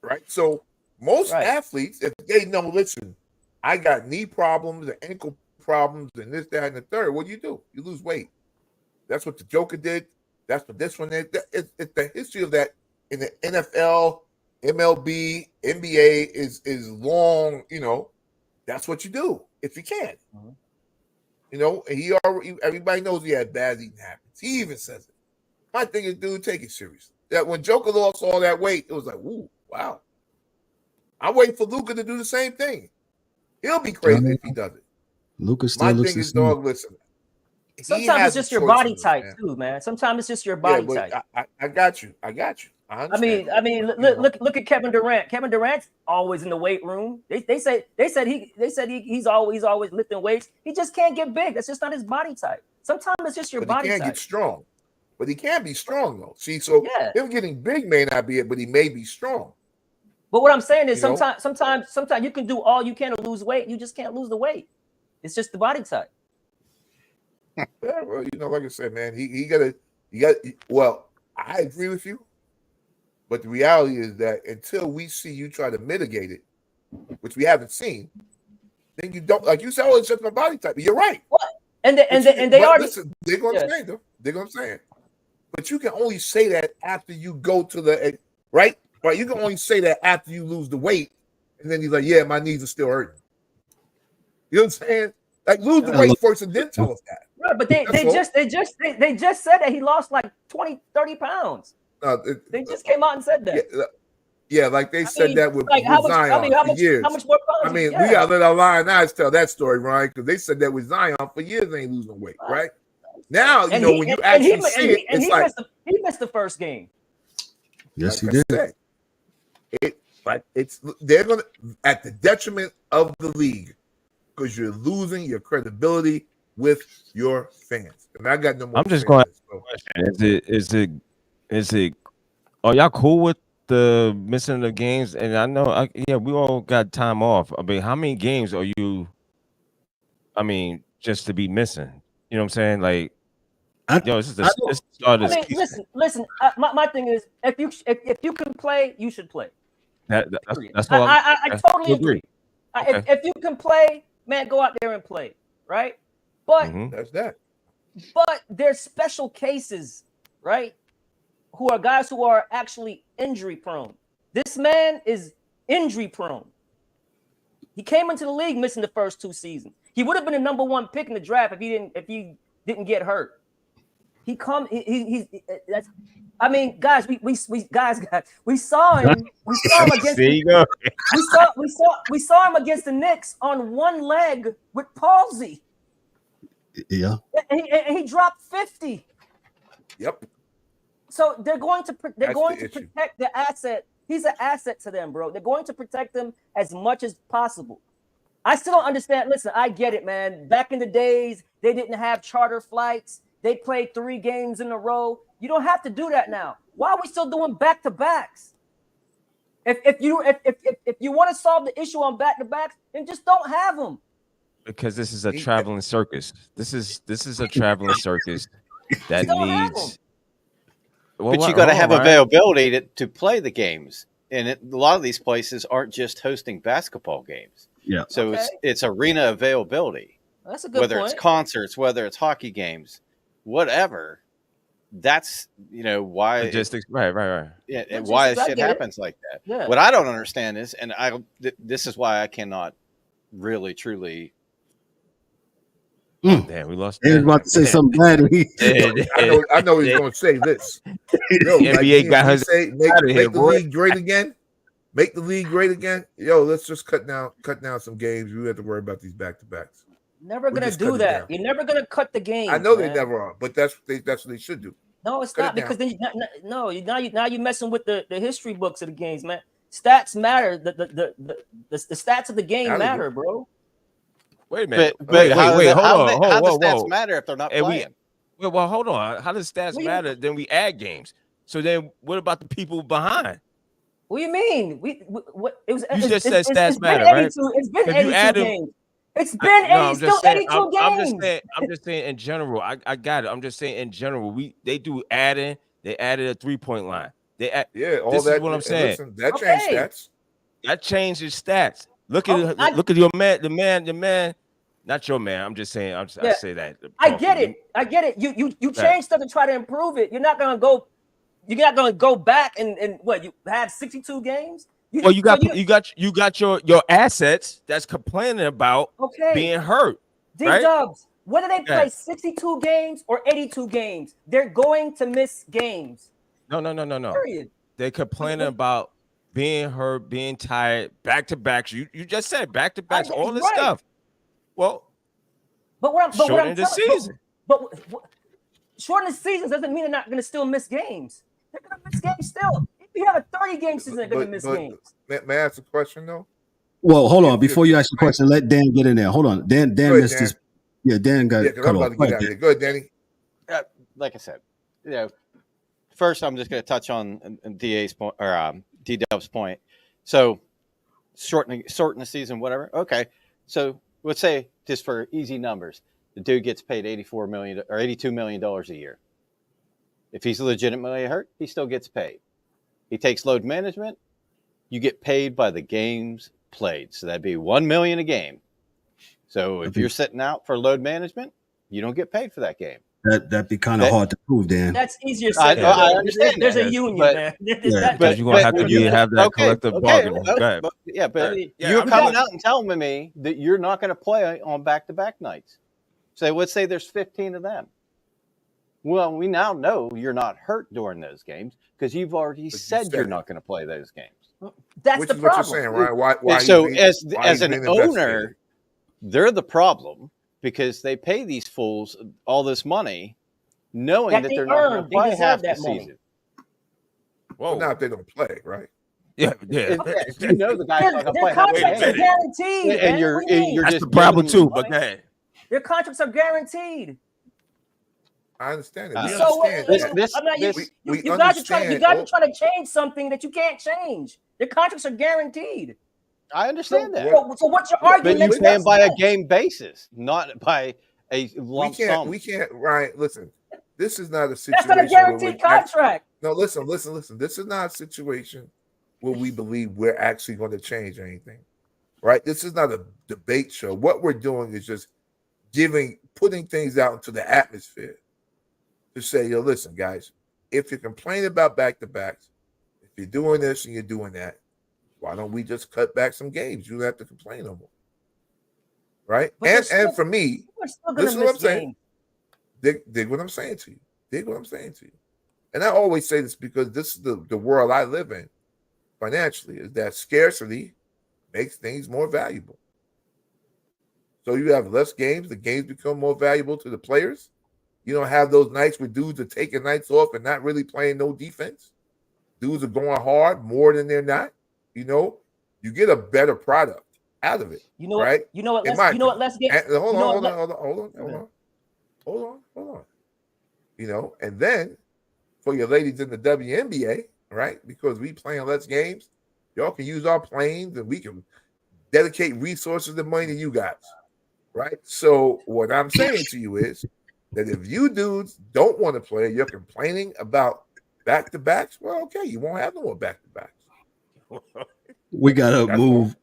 Right? So most athletes, if they know, listen, I got knee problems and ankle problems and this, that, and the third, what do? You lose weight. That's what the Joker did. That's what this one is. It's the history of that in the NFL, MLB, NBA is long, that's what you do if you can. And everybody knows he had bad eating habits. He even says it. My thing is, dude, take it seriously. That when Joker lost all that weight, it was like, ooh, wow. I'm waiting for Luka to do the same thing. He'll be crazy if he does it. Luka still looks thing is, dog, listen. Sometimes it's just your body type too, man. Sometimes it's just your body type. I got you. I mean, look at Kevin Durant. Kevin Durant's always in the weight room. They said he's always lifting weights. He just can't get big. That's just not his body type. Sometimes it's just your body type. He can't get strong. But he can be strong though. See, so him getting big may not be it, but he may be strong. But what I'm saying is sometimes you can do all you can to lose weight. You just can't lose the weight. It's just the body type. Yeah, well, like I said, man, he got. Well, I agree with you, but the reality is that until we see you try to mitigate it, which we haven't seen, then you don't. Like you said, oh, it's just my body type. You're right. What? And they already. Listen, they're going to say though. They're going to say it. But you can only say that after you go to the right. You can only say that after you lose the weight, and then he's like, "Yeah, my knees are still hurting." You know what I'm saying? Like lose the weight first, and then tell us that. Right, but they just said that he lost like 20, 30 pounds. They just came out and said that. Yeah, like they said that with Zion for years. How much more pounds? We gotta let our lying eyes tell that story, Ryan, because they said that with Zion for years. They ain't losing weight, right? Now when you actually see it, it's like he missed the first game. Yes, he did. But they're gonna at the detriment of the league because you're losing your credibility with your fans. And I got no more. I'm just going. Is it? Are y'all cool with the missing the games? And I know, we all got time off. I mean, how many games are you? I mean, just to be missing. You know what I'm saying? Like, this is the start of this season. Listen. My thing is, if you can play, you should play. That's all. I totally agree. Okay. If you can play, man, go out there and play, right? But that's that. But there's special cases, right? Who are guys who are actually injury prone. This man is injury prone. He came into the league missing the first 2 seasons. He would have been the number 1 pick in the draft if he didn't get hurt. That's. I mean, guys, we saw him. We saw him against. We saw him against the Knicks on one leg with palsy. Yeah. And he dropped 50. Yep. So they're going to protect the asset. He's an asset to them, bro. They're going to protect him as much as possible. I still don't understand. Listen, I get it, man. Back in the days, they didn't have charter flights. They played 3 games in a row. You don't have to do that now. Why are we still doing back-to-backs? If you want to solve the issue on back-to-backs, then just don't have them. Because this is a traveling circus. This is a traveling circus that needs. But you got to have availability to play the games, and a lot of these places aren't just hosting basketball games. Yeah. So it's arena availability. That's a good whether point. It's concerts, whether it's hockey games, whatever. That's why logistics, right. Yeah, and why shit happens like that. Yeah. What I don't understand is, and this is why I cannot really truly. Damn, we lost. He was about to say something bad. I know he's going to say this. NBA got his make the league great again. Make the league great again. Let's just cut down some games. We have to worry about these back-to-backs. Never gonna do that. You're never gonna cut the game. I know they never are, but that's what they should do. No, it's not because then now you're messing with the history books of the games, man. Stats matter. The stats of the game matter, bro. Wait a minute. Wait, hold on. How does stats matter if they're not playing? Well, hold on. How does stats matter? Then we add games. So then, what about the people behind? What do you mean? You just said stats matter, right? It's been 82 games. It's been 82 games. I'm just saying in general. I got it. I'm just saying in general. They added a 3-point line. This is what I'm saying. Listen, that changed stats. That changes stats. Look at your man, the man. Not your man. I'm just saying. I say that. I get it. You change stuff to try to improve it. You're not gonna go back and what? You have 62 games. You got your assets that's complaining about being hurt. D-Dubs, whether they play 62 games or 82 games, they're going to miss games. No. Period. They're complaining about being hurt, being tired, back-to-backs. You just said back-to-backs, all this stuff. Well, shorten the season. But shorten the season doesn't mean they're not going to still miss games. They're going to miss games still. If you have a 30-game season, they're going to miss games. May I ask a question, though? Well, hold on. Before you ask your question, let Dan get in there. Hold on. Dan missed his. Yeah, Dan got cut off. Go ahead, Danny. Like I said, first I'm just going to touch on DA's point or D-Dub's point. So shorten the season, whatever. Okay. So let's say, just for easy numbers, the dude gets paid $84 million or $82 million a year. If he's legitimately hurt, he still gets paid. He takes load management. You get paid by the games played. So that'd be $1 million a game. So if you're sitting out for load management, you don't get paid for that game. That'd be kind of hard to prove, Dan. That's easier said. I understand. There's a union, man. But you're gonna have to have that collective bargaining. You're coming out and telling me that you're not going to play on back-to-back nights. So let's say there's 15 of them. Well, we now know you're not hurt during those games because you've already said you're not going to play those games. That's the problem. What you're saying, right? Why so as an owner, they're the problem. Because they pay these fools all this money, knowing that they're not going to play half the season. Well, not if they don't play, right? Yeah. You know the guy's not gonna Their play half the contracts are game. guaranteed, And man. you're What do you mean? you're That's just the problem giving too. them But go ahead. Their contracts are guaranteed. I understand it. We So understand. you guys are trying to change something that you can't change. Their contracts are guaranteed. I understand that. So what's your argument? But you pay them by a game basis, not by a lump sum. We can't. Ryan, listen. This is not a situation. That's not a guaranteed contract. No, listen. This is not a situation where we believe we're actually going to change anything, right? This is not a debate show. What we're doing is just putting things out into the atmosphere to say, yo, listen, guys, if you're complaining about back-to-backs, if you're doing this and you're doing that, why don't we just cut back some games? You don't have to complain no more, right? And for me, this is what I'm saying. Dig what I'm saying to you. Dig what I'm saying to you. And I always say this because this is the world I live in financially, is that scarcity makes things more valuable. So you have less games, the games become more valuable to the players. You don't have those nights where dudes are taking nights off and not really playing no defense. Dudes are going hard more than they're not. You know, you get a better product out of it. You know, right? You know what? Let's get. Hold on. You know, and then for your ladies in the WNBA, right? Because we playing less games, y'all can use our planes and we can dedicate resources and money to you guys, right? So what I'm saying to you is that if you dudes don't want to play, you're complaining about back-to-backs, well, okay, you won't have no more back-to-backs. We gotta move.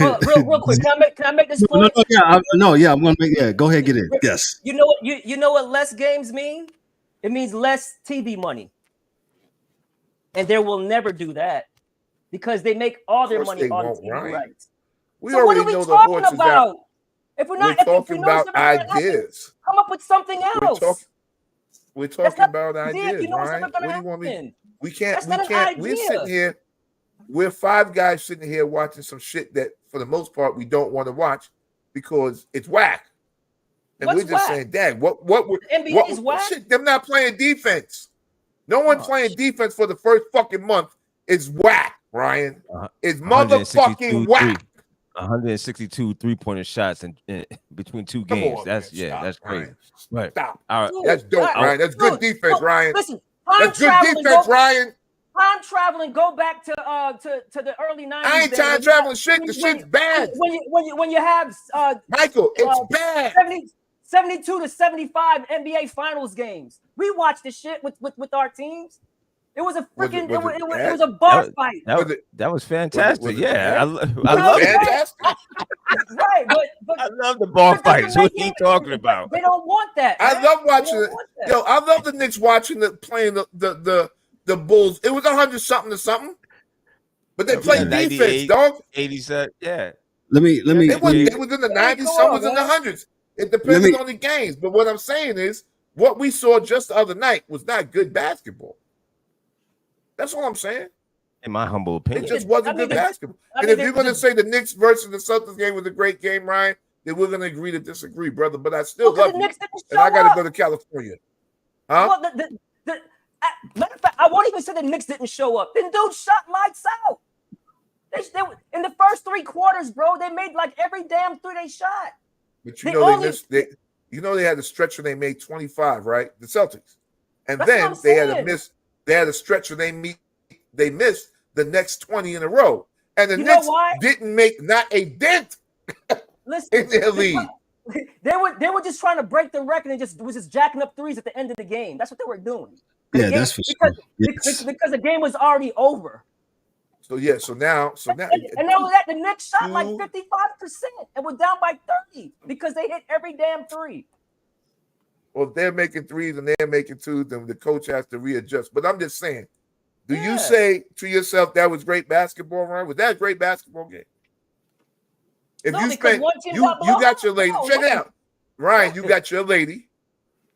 Real quick, can I make this point? I'm gonna make. Yeah, go ahead, get it. Yes. You know what less games mean? It means less TV money, and they will never do that because they make all their money on TV rights. We already know the horse is out. If we're not talking about ideas, come up with something else. We're talking about ideas, right? What do you want me? We can't. We're sitting here. We're five guys sitting here watching some shit that, for the most part, we don't want to watch because it's whack. And we're just saying, Dad, what NBA is whack? Shit, them not playing defense. No one playing defense for the first fucking month is whack, Ryan. It's motherfucking whack. 162 3-pointer shots in between two games. That's crazy. Right. Stop. All right. That's dope, Ryan. That's good defense, Ryan. Listen, that's good defense, Ryan. Time traveling, go back to the early 90s. I ain't time traveling shit. The shit's bad. When you have Michael, it's bad. 72 to 75 NBA Finals games. We watched the shit with our teams. It was a freaking it was a bar fight. That was fantastic. I love fantastic. Right, but I love the ball fights. What are you talking about? They don't want that. I love watching it. Yo, I love the Knicks playing the Bulls. It was 100-something to something, but they played defense, dog. 87, yeah. Let me. It was in the 90s. Some was in the 100s. It depends on the games. But what I'm saying is, what we saw just the other night was not good basketball. That's all I'm saying. In my humble opinion, it just wasn't good basketball. And if you're going to say the Knicks versus the Celtics game was a great game, Ryan, then we're going to agree to disagree, brother. But I still love you, and I got to go to California. Huh? Well, matter of fact, I won't even say the Knicks didn't show up. Then dude shot lights out. They in the first 3 quarters, bro. They made like every damn 3 they shot. But they missed. They had a stretch when they made 25, right? The Celtics, and then they had a miss. They had a stretch when they missed the next 20 in a row, and the Knicks didn't make not a dent in their lead. They were just trying to break the record and was just jacking up threes at the end of the game. That's what they were doing. Yeah, that's for sure. Because the game was already over. So now, and all that, the Knicks shot like 55% and were down by 30 because they hit every damn 3. Well, if they're making 3s and they're making 2s, then the coach has to readjust. But I'm just saying, do you say to yourself that was great basketball, Ryan? Was that a great basketball game? If you spent, you got your lady. Check it out, Ryan. You got your lady.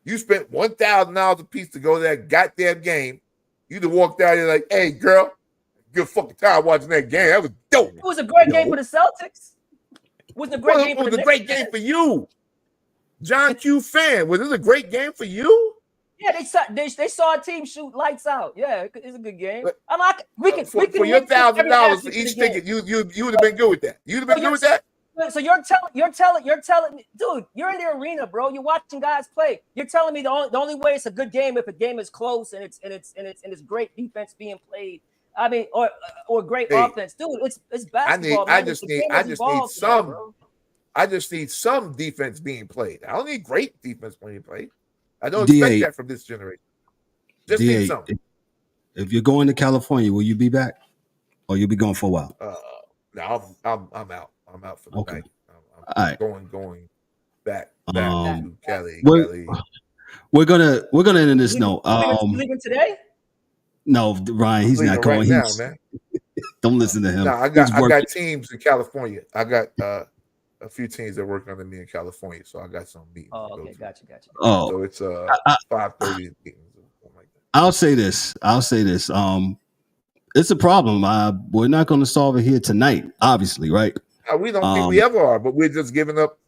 You spent $1,000 a piece to go to that goddamn game. You'd have walked out there like, "Hey, girl, good fucking time watching that game. That was dope." It was a great game for the Celtics. It was a great game for game for you, John Q fan. Was this a great game for you? Yeah, they saw a team shoot lights out. Yeah, it's a good game. I'm like, for your $1,000 for each ticket, you would have been good with that. You'd have been good with that. So you're telling me, dude, you're in the arena, bro. You're watching guys play. You're telling me the only way it's a good game if a game is close and it's great defense being played. I mean, or great offense, dude. It's basketball. I just need some defense being played. I don't need great defense being played. I don't expect that from this generation. Just need something. If you're going to California, will you be back, or you'll be gone for a while? No, I'm out. I'm out for the night. I'm going back to Cali. We're gonna end this note. Leaving today? No, Ryan, he's not going. Right now, man. Don't listen to him. No, I got teams in California. I got a few teams that work under me in California, so I got some meetings. Oh, okay, gotcha. Oh, so it's 5:30 meetings. Like that. I'll say this. It's a problem. We're not going to solve it here tonight, obviously, right? No, we don't think we ever are, but we're just giving up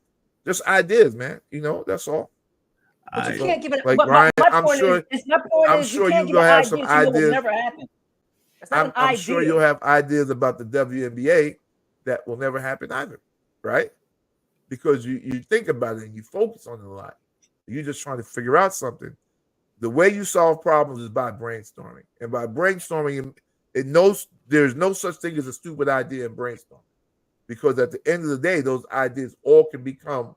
just ideas, man. That's all. But you can't give it. Like but Ryan, I'm sure you're gonna have some ideas. Never happen. I'm sure you'll have ideas about the WNBA that will never happen either, right? Because you think about it and you focus on it a lot. You're just trying to figure out something. The way you solve problems is by brainstorming, and by brainstorming, there's no such thing as a stupid idea in brainstorming, because at the end of the day, those ideas all can become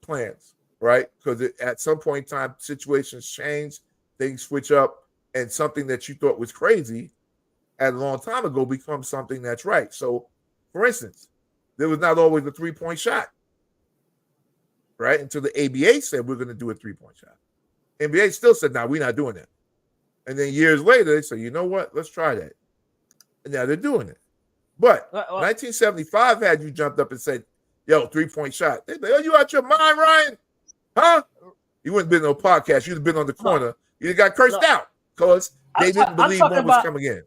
plans. Right? Because at some point in time, situations change, things switch up, and something that you thought was crazy at a long time ago becomes something that's right. So, for instance, there was not always a 3-point shot, right? Until the ABA said we're going to do a 3-point shot. NBA still said, no, we're not doing that. And then years later, they said, you know what? Let's try that. And now they're doing it. But 1975 had you jumped up and said, yo, 3-point shot. They'd be like, oh, you out your mind, Ryan? Huh? You wouldn't have been on a podcast. You'd have been on the corner. You'd have got cursed out because they didn't believe one was coming in.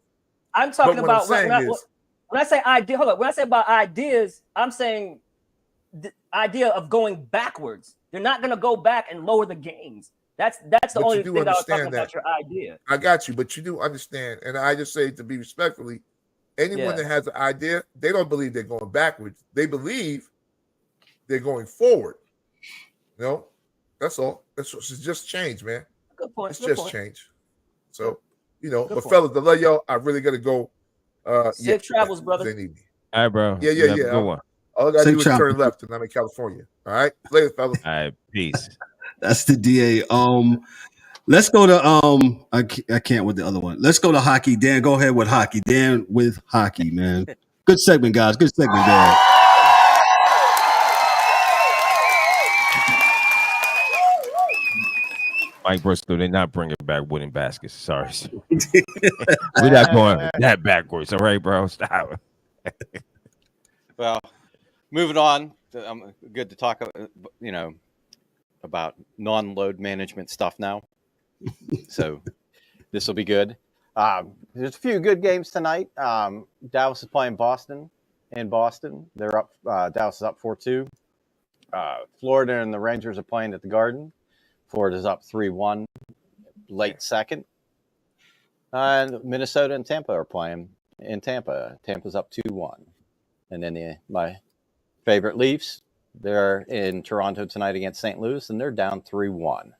I'm talking about when I say idea. Hold on. When I say about ideas, I'm saying the idea of going backwards. They're not going to go back and lower the games. That's the only thing that I was talking about. Your idea. I got you, but you do understand, and I just say to be respectfully, anyone that has an idea, they don't believe they're going backwards. They believe they're going forward. That's all. It's just change, man. Good point. It's just change. So, but fellas, I love y'all. I really got to go. Safe travels, brother. All right, bro. Yeah. Good one. All I got to do is turn left, and I'm in California. All right? Later, fellas. All right, peace. That's the DA. Let's go to I can't with the other one. Let's go to hockey. Dan, go ahead with hockey. Dan with hockey, man. Good segment, guys. Good segment, Dan. Mike Bristol did not bring it back wooden baskets. Sorry. We're not going that backwards. All right, bro. Stop. Well, moving on. Good to talk, about non-load management stuff now. So this will be good. There's a few good games tonight. Dallas is playing Boston in Boston. They're up. Dallas is up 4-2. Florida and the Rangers are playing at the Garden. Florida's up 3-1, late second. And Minnesota and Tampa are playing in Tampa. Tampa's up 2-1. And then my favorite Leafs, they're in Toronto tonight against St. Louis, and they're down 3-1.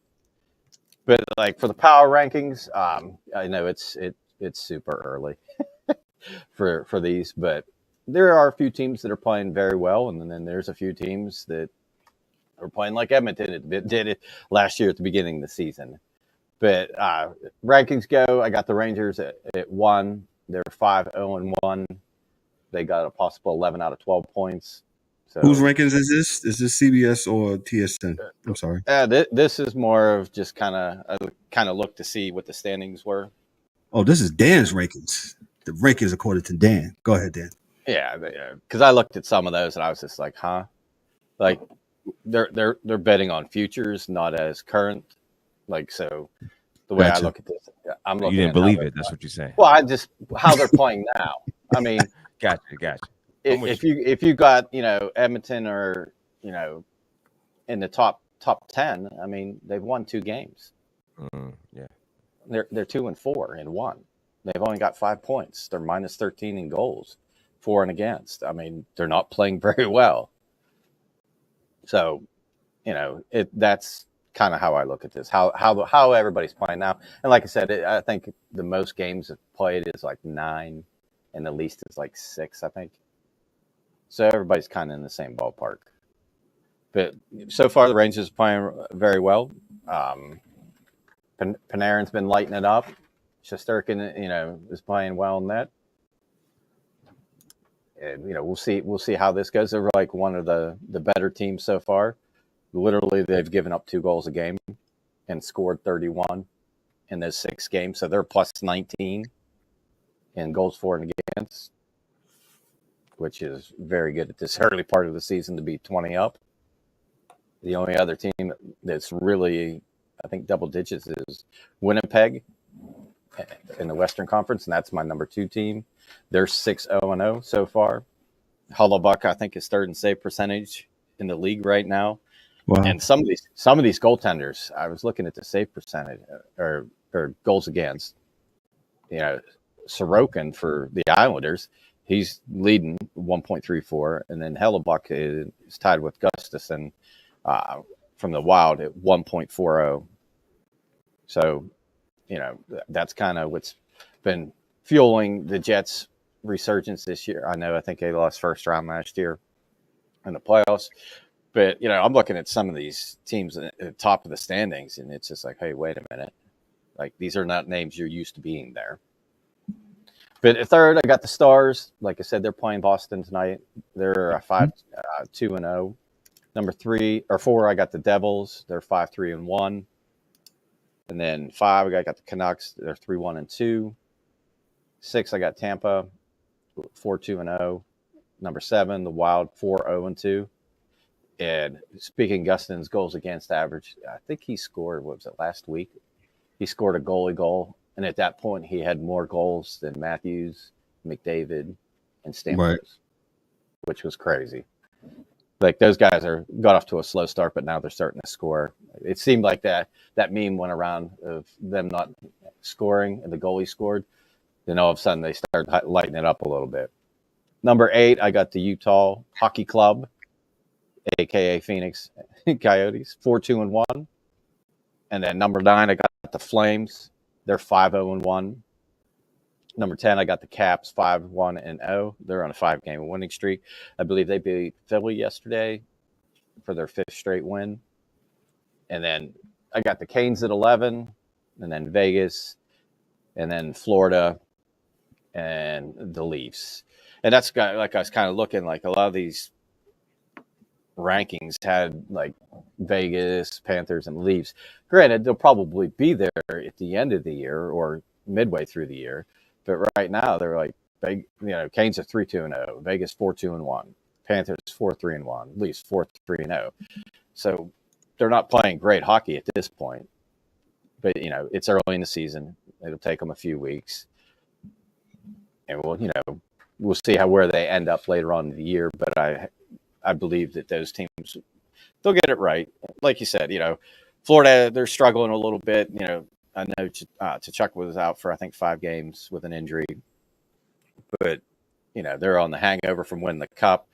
But like for the power rankings, I know it's super early for these, but there are a few teams that are playing very well, and then there's a few teams that are playing like Edmonton did it last year at the beginning of the season. But rankings go, I got the Rangers at 1. They're 5-0-1. They got a possible 11 out of 12 points. So, whose rankings is this? Is this CBS or TSN? I'm sorry. This is more of just kind of look to see what the standings were. Oh, this is Dan's rankings. The rankings according to Dan. Go ahead, Dan. Yeah, because I looked at some of those and I was just like, huh? Like they're betting on futures, not as current. Like, so the way I look at this, I'm looking. You didn't at believe it. That's what you're saying. Well, I just how they're playing now. I mean, gotcha. If you got Edmonton or in the top 10, I mean they've won 2 games. Yeah. They're 2-4 in one. They've only got 5 points. They're minus 13 in goals, for and against. I mean, they're not playing very well. So, that's kind of how I look at this. How everybody's playing now. And like I said, I think the most games played is like 9, and the least is like 6. I think. So everybody's kind of in the same ballpark. But so far, the Rangers are playing very well. Panarin's been lighting it up. Shesterkin, is playing well in that. And we'll see how this goes. They're like one of the better teams so far. Literally, they've given up 2 goals a game and scored 31 in those 6 games. So they're plus 19 in goals for and against, which is very good at this early part of the season to be 20 up. The only other team that's really, I think, double digits is Winnipeg in the Western Conference, and that's my number 2 team. They're 6-0 so far. Hellebuck, I think, is 3rd in save percentage in the league right now. Wow. And some of these goaltenders, I was looking at the save percentage or goals against. Sorokin for the Islanders, he's leading 1.34, and then Hellebuck is tied with Gustafsson from the Wild at 1.40. So, that's kind of what's been fueling the Jets' resurgence this year. I think they lost first round last year in the playoffs. But, I'm looking at some of these teams at the top of the standings, and it's just like, hey, wait a minute. Like, these are not names you're used to being there. But at 3rd, I got the Stars. Like I said, they're playing Boston tonight. They're 5-2-0. Number 3 or 4, I got the Devils. They're 5-3-1. And then 5, I got the Canucks. They're 3-1-2. 6, I got Tampa, 4-2-0. Number 7, the Wild, 4-0-2. And speaking Gustin's goals against average, I think he scored, what was it, last week? He scored a goalie goal. And at that point, he had more goals than Matthews, McDavid, and Stamkos, right, which was crazy. Like, those guys got off to a slow start, but now they're starting to score. It seemed like that meme went around of them not scoring and the goalie scored. Then all of a sudden they started lighting it up a little bit. Number 8, I got the Utah Hockey Club, a.k.a. Phoenix Coyotes, 4-2-1. And then number 9, I got the Flames. They're 5-0-1. Number 10, I got the Caps, 5-1-0. They're on a 5-game winning streak. I believe they beat Philly yesterday for their 5th straight win. And then I got the Canes at 11, and then Vegas, and then Florida, and the Leafs. And that's like I was kind of looking, like a lot of these rankings had like Vegas, Panthers, and Leafs. Granted, they'll probably be there at the end of the year or midway through the year. But right now, they're like, Canes are 3-2-0, Vegas 4-2-1, Panthers 4-3-1, Leafs 4-3-0. So they're not playing great hockey at this point. But, it's early in the season. It'll take them a few weeks. And we'll see where they end up later on in the year. But I believe that those teams, they'll get it right. Like you said, Florida, they're struggling a little bit. I know Tkachuk was out for, I think, 5 games with an injury. But, they're on the hangover from winning the Cup.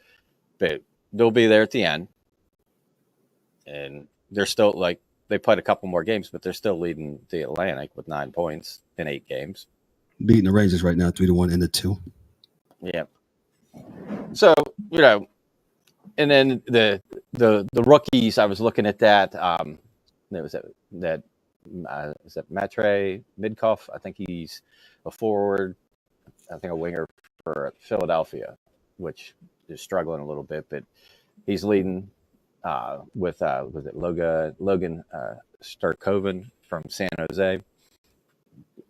But they'll be there at the end. And they're still, they played a couple more games, but they're still leading the Atlantic with 9 points in 8 games. Beating the Rangers right now, 3-1 in the 2. Yeah. So, and then the rookies, I was looking at that. There was that is that Matre Midkoff? I think he's a forward. I think a winger for Philadelphia, which is struggling a little bit, but he's leading with was it Logan Starkoven from San Jose.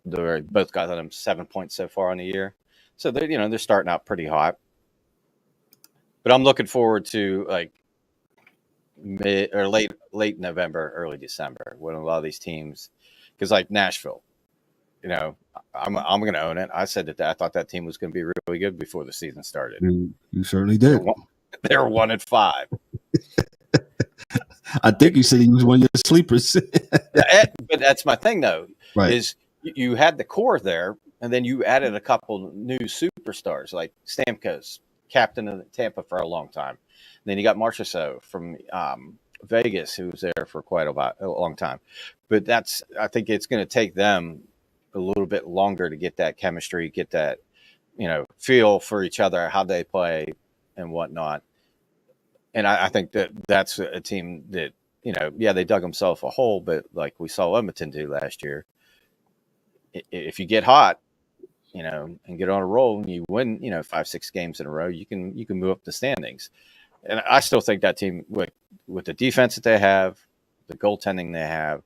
They both got them 7 points so far on the year, so they're starting out pretty hot. But I'm looking forward to like mid or late November, early December, when a lot of these teams, because like Nashville, I'm going to own it. I said that I thought that team was going to be really good before the season started. You certainly did. They're 1-5. I think you said he was one of your sleepers. But that's my thing, though, Right. is you had the core there, and then you added a couple new superstars like Stamkos, captain of Tampa for a long time. Then you got Marchessault from Vegas, who was there for quite a long time. But I think it's going to take them a little bit longer to get that chemistry, get that, feel for each other, how they play and whatnot. And I think that's a team that, they dug themselves a hole, but like we saw Edmonton do last year, if you get hot, and get on a roll and you win, 5-6 games in a row, you can move up the standings. And I still think that team with the defense that they have, the goaltending they have,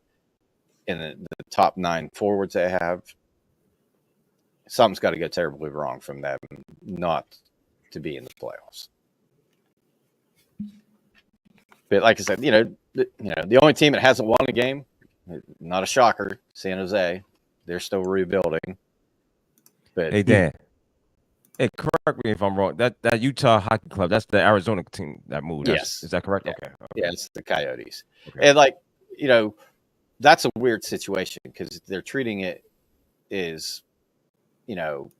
and the top 9 forwards they have, something's got to go terribly wrong from them not to be in the playoffs. But like I said, the only team that hasn't won a game, not a shocker, San Jose. They're still rebuilding. But hey, Dan. Hey, correct me if I'm wrong. That Utah Hockey Club, that's the Arizona team that moved. Yes. Is that correct? Yeah. Okay. Yeah, it's the Coyotes. Okay. And that's a weird situation because they're treating it as, an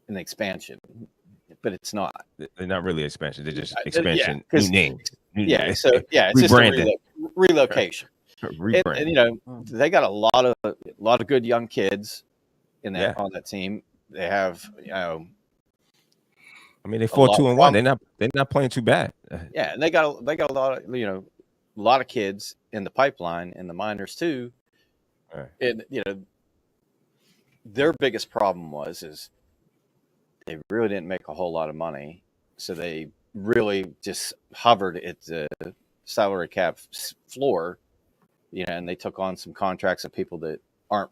expansion, but it's not. They're not really expansion. They're just expansion. Yeah, new names. It's just a relocation. Rebrand. And they got a lot of good young kids on that team. They have I mean, they 4-2-1. They're not playing too bad. Yeah, and they got a lot of a lot of kids in the pipeline in the minors too. Right. And their biggest problem is they really didn't make a whole lot of money, so they really just hovered at the salary cap floor, and they took on some contracts of people that aren't,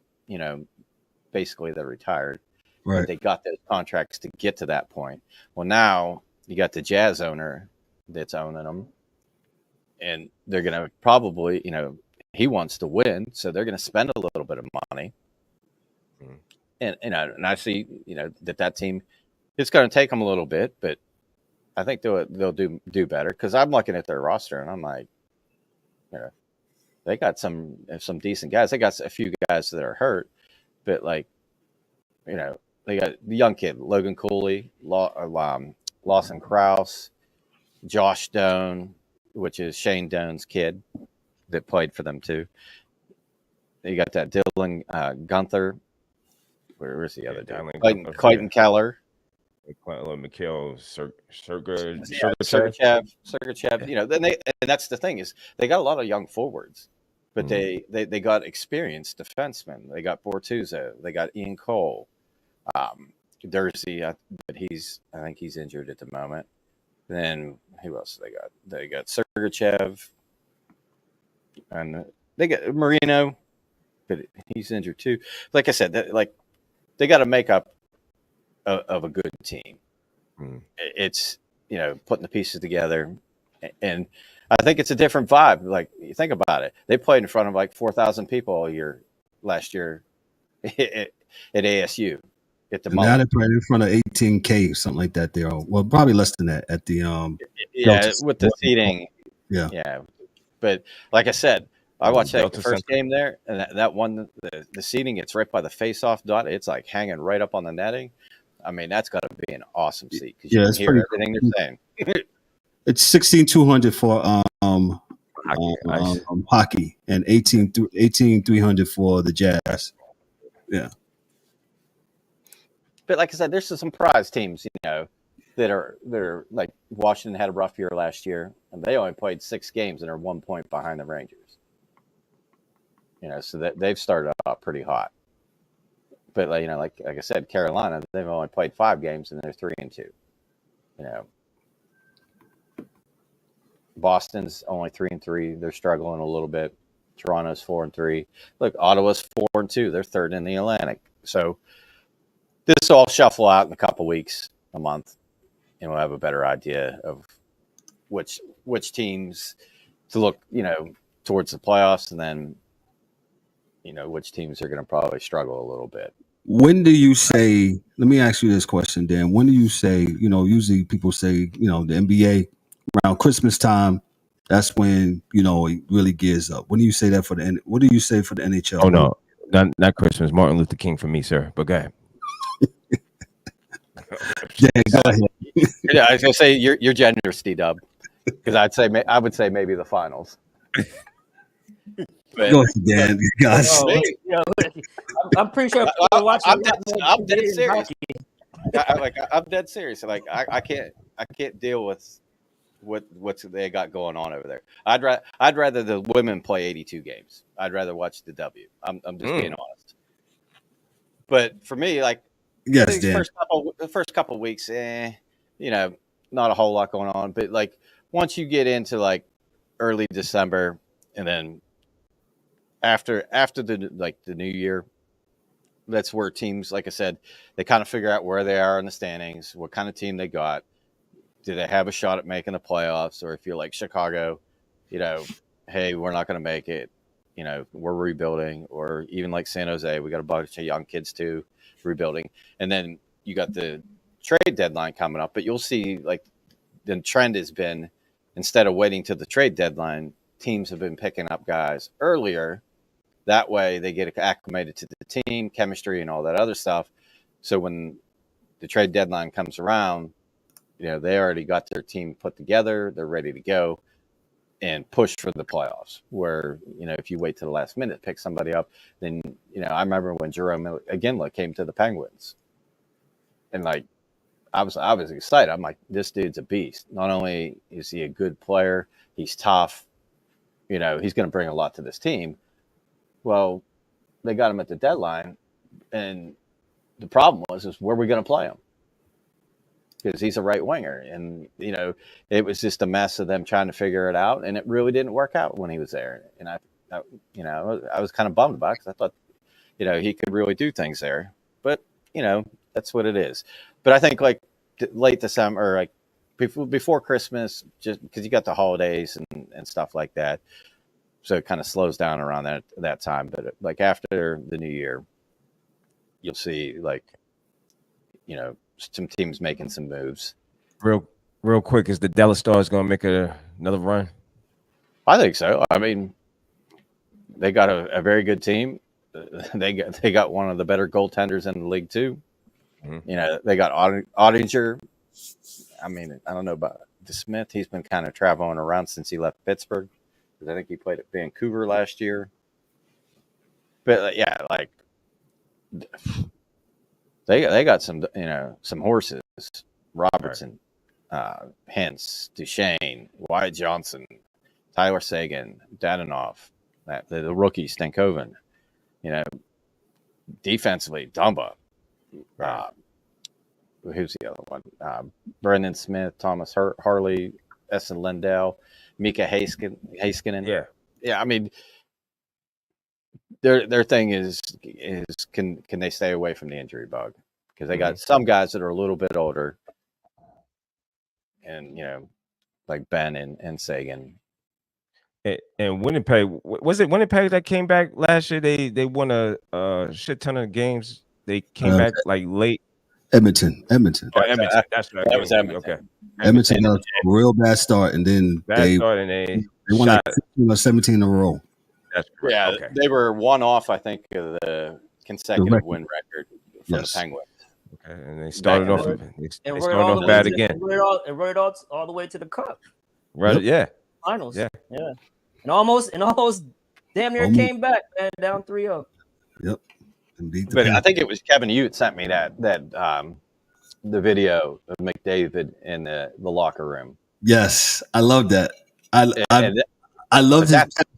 basically they're retired. Right. But they got those contracts to get to that point. Well, now you got the Jazz owner that's owning them, and they're going to probably, he wants to win, so they're going to spend a little bit of money. And I see, that team, it's going to take them a little bit, but I think they'll do better because I'm looking at their roster and I'm like, they got some decent guys. They got a few guys that are hurt, but they got the young kid, Logan Cooley, Lawson Krause, Josh Doan, which is Shane Doan's kid that played for them too. You got that Dylan Gunther. Where's the other dude? Clayton Keller. Mikhail Sergachev. Then that's the thing is they got a lot of young forwards, but they got experienced defensemen. They got Bortuzzo. They got Ian Cole. Dursey, but I think he's injured at the moment. Then who else they got? They got Sergachev, and they got Marino, but he's injured too. Like I said, they got a makeup of a good team. It's putting the pieces together, and I think it's a different vibe. Like you think about it, they played in front of 4,000 people all year last year at ASU. Now they're playing in front of 18K, something like that. There, well, probably less than that at the with the seating. Yeah. But like I said, I watched the first game there, and that one, the seating, it's right by the face-off dot. It's hanging right up on the netting. I mean, that's got to be an awesome seat because you can hear everything they're saying. It's 16,200 for hockey and 18,300 for the Jazz. Yeah. But like I said, there's some prize teams, that are like Washington had a rough year last year, and they only played 6 games and are 1 point behind the Rangers. So that they've started off pretty hot. But like I said, Carolina, they've only played 5 games and they're 3-2. Boston's only 3-3. They're struggling a little bit. Toronto's 4-3. Look, Ottawa's 4-2. They're third in the Atlantic. So this will all shuffle out in a couple weeks, a month, and we'll have a better idea of which teams to look, towards the playoffs, and then, which teams are going to probably struggle a little bit. When do you say? Let me ask you this question, Dan. When do you say? Usually people say, the NBA around Christmas time, That's when it really gears up. When do you say that for the? What do you say for the NHL? Oh no, not Christmas. Martin Luther King for me, sir. But go ahead. Yeah, go ahead. Yeah, I was gonna say you're generous, D-Dub, because I would say maybe the finals. Go ahead, Dan. Guys. I'm pretty sure I'm watching. I'm dead serious. I'm dead serious. Like I can't deal with what they got going on over there. I'd rather the women play 82 games. I'd rather watch the W. I'm just being honest. But for me, like, yes, Dan. The first couple of weeks, not a whole lot going on. But like once you get into like early December, and then after the new year, that's where teams, like I said, they kind of figure out where they are in the standings, what kind of team they got. Do they have a shot at making the playoffs? Or if you're like Chicago, hey, we're not going to make it. We're rebuilding. Or even like San Jose, we got a bunch of young kids too, rebuilding. And then you got the trade deadline coming up. But you'll see, like, the trend has been, instead of waiting to the trade deadline, teams have been picking up guys earlier. That way they get acclimated to the team, chemistry, and all that other stuff. So when the trade deadline comes around, they already got their team put together. They're ready to go and push for the playoffs. Where, if you wait to the last minute, pick somebody up, then, I remember when Jerome Iginla came to the Penguins. And, like, I was excited. I'm like, this dude's a beast. Not only is he a good player, he's tough. He's going to bring a lot to this team. Well, they got him at the deadline. And the problem is where are we going to play him? Because he's a right winger, and it was just a mess of them trying to figure it out, and it really didn't work out when he was there. And I was kind of bummed about it because I thought, he could really do things there. But that's what it is. But I think like late December, or like before Christmas, just because you got the holidays and stuff like that, so it kind of slows down around that time. But like after the new year, you'll see like some teams making some moves. Real quick, is the Dallas Stars going to make another run? I think so. I mean, they got a very good team. They got one of the better goaltenders in the league too. Mm-hmm. They got Ottinger. I mean, I don't know about DeSmith. He's been kind of traveling around since he left Pittsburgh. I think he played at Vancouver last year. But yeah, like they got some horses. Robertson, Hintz, Duchesne, Wyatt Johnson, Tyler Seguin, Dadonov, the rookie Stankoven. Defensively, Dumba. Who's the other one? Brendan Smith, Thomas Harley, Essen Lindell, Mika Heiskanen. Yeah. I mean, their thing is can they stay away from the injury bug? Because they got some guys that are a little bit older, and like Ben and Sagan. And Winnipeg, was it Winnipeg that came back last year? They won a shit ton of games. They came back like late. Edmonton. Oh, Edmonton. That's right. That was Edmonton. Okay. Edmonton got a real bad start, and then they won like 15 or 17 in a row. That's correct. Yeah, okay. They were one off, I think, of the consecutive win record from the Penguins. Okay, and they started off. They started off bad again. And rode it all the way to the Cup. Right? Yep. Yeah. Finals. Yeah. And almost damn near came back, man, down 3-0. Yep. But I think it was Kevin Ute sent me that the video of McDavid in the locker room. Yes, I love that. I love his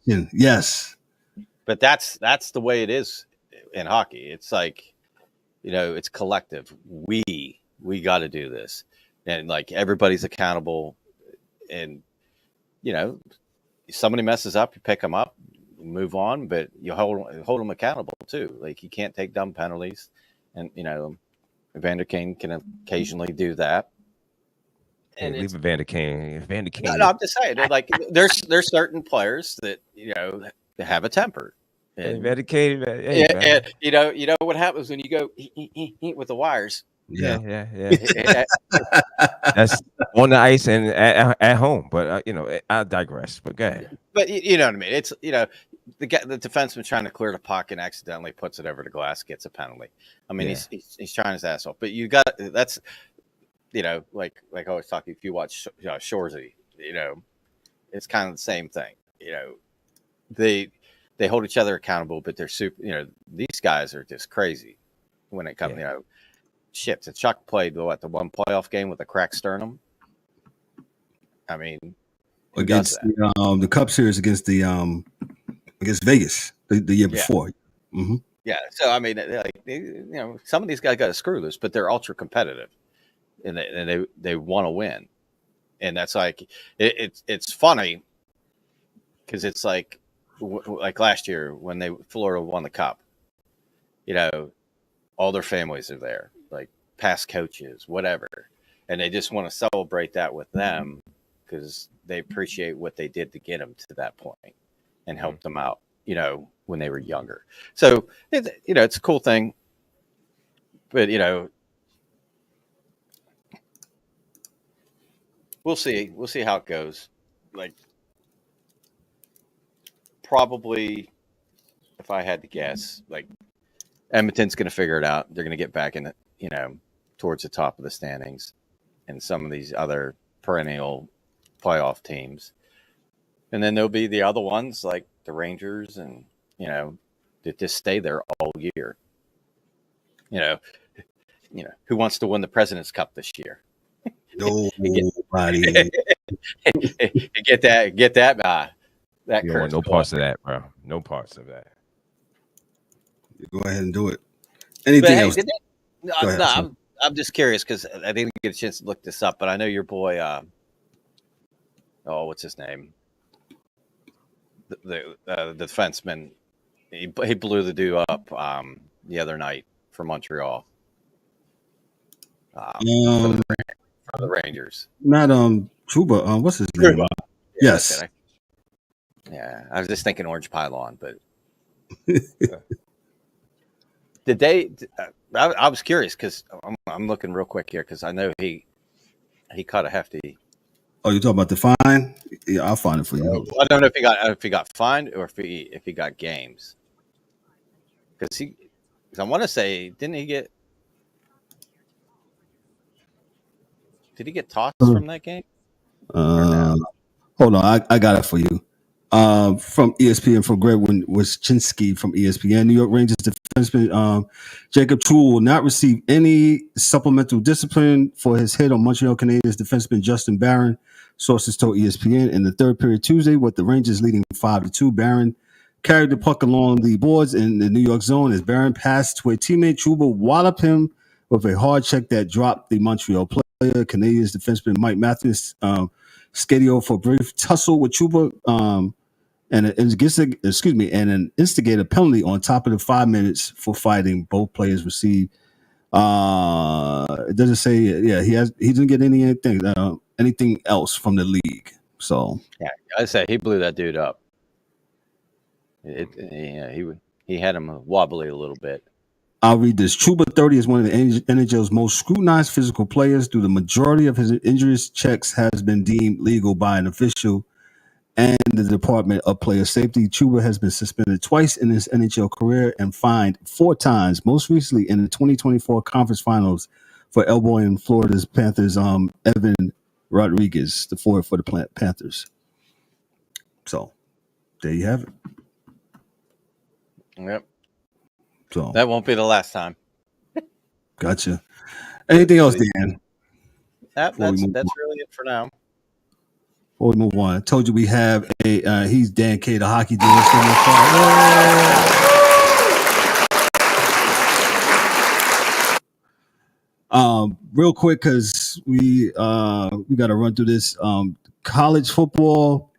passion. Yes. But that's the way it is in hockey. It's like, it's collective. We got to do this, and like everybody's accountable. And somebody messes up, you pick them up, move on, but you hold them accountable too. Like you can't take dumb penalties, and Evander Kane can occasionally do that. And leave Evander Kane. No, I'm just saying. Like there's certain players that have a temper. Evander Kane. And you know what happens when you go with the wires. Yeah. That's on the ice and at home. But I digress. But go ahead. But you know what I mean. It's the defenseman trying to clear the puck and accidentally puts it over the glass, gets a penalty. I mean, he's trying his ass off. But you got that's like I always talk. If you watch Shoresy, it's kind of the same thing. They hold each other accountable, but they're super. These guys are just crazy when it comes. Shit. So Chuck played the one playoff game with a cracked sternum. I mean, against the Cup Series against Vegas the year before. Mm-hmm. Yeah. So I mean, some of these guys got a screw loose, but they're ultra competitive, and they want to win, and that's like it's funny because it's like last year when Florida won the Cup, all their families are there, like past coaches, whatever, and they just want to celebrate that with them because they appreciate what they did to get them to that point and help them out, when they were younger. So it's a cool thing, but we'll see how it goes. Like, probably, if I had to guess, like Edmonton's going to figure it out. They're going to get back in, towards the top of the standings, and some of these other perennial playoff teams, and then there'll be the other ones like the Rangers, and that just stay there all year. Who wants to win the President's Cup this year? Nobody. Get that. That curse. No parts of that, bro. No parts of that. Go ahead and do it. Anything else? I'm just curious because I didn't get a chance to look this up, but I know your boy. What's his name? The defenseman. He blew the dude up the other night for Montreal. For the Rangers. Not Trouba. What's his name? Yes. Yeah, I was just thinking Orange Pylon, but did they? I was curious because I'm looking real quick here because I know he caught a hefty. Oh, you're talking about the fine? Yeah, I'll find it for you. I don't know if he got fined or if he got games. Because I want to say, didn't he get? Did he get tossed from that game? No? Hold on, I got it for you. From ESPN, from Greg Wyshynski from ESPN, New York Rangers defenseman Jacob Trouba will not receive any supplemental discipline for his hit on Montreal Canadiens defenseman Justin Barron. Sources told ESPN in the third period Tuesday, with the Rangers leading 5-2. Barron carried the puck along the boards in the New York zone as Barron passed to a teammate. Trouba walloped him with a hard check that dropped the Montreal player. Canadiens defenseman Mike Matthews scheduled for a brief tussle with Trouba and an instigator penalty on top of the 5 minutes for fighting. Both players received. It doesn't say. Yeah, he didn't get anything else from the league. So yeah, I say he blew that dude up. He had him wobbly a little bit. I'll read this. Trouba, 30, is one of the NHL's most scrutinized physical players. Through the majority of his injuries checks has been deemed legal by an official and the Department of Player Safety. Trouba has been suspended twice in his NHL career and fined 4 times, most recently in the 2024 conference finals for elbowing Florida's Panthers Evan Rodriguez, the forward for the Panthers. So there you have it. Yep. So that won't be the last time. Gotcha. Anything else, Dan? That's really it for now. Before we move on, I told you we have he's Dan K, the hockey dude. Real quick, because we got to run through this. College football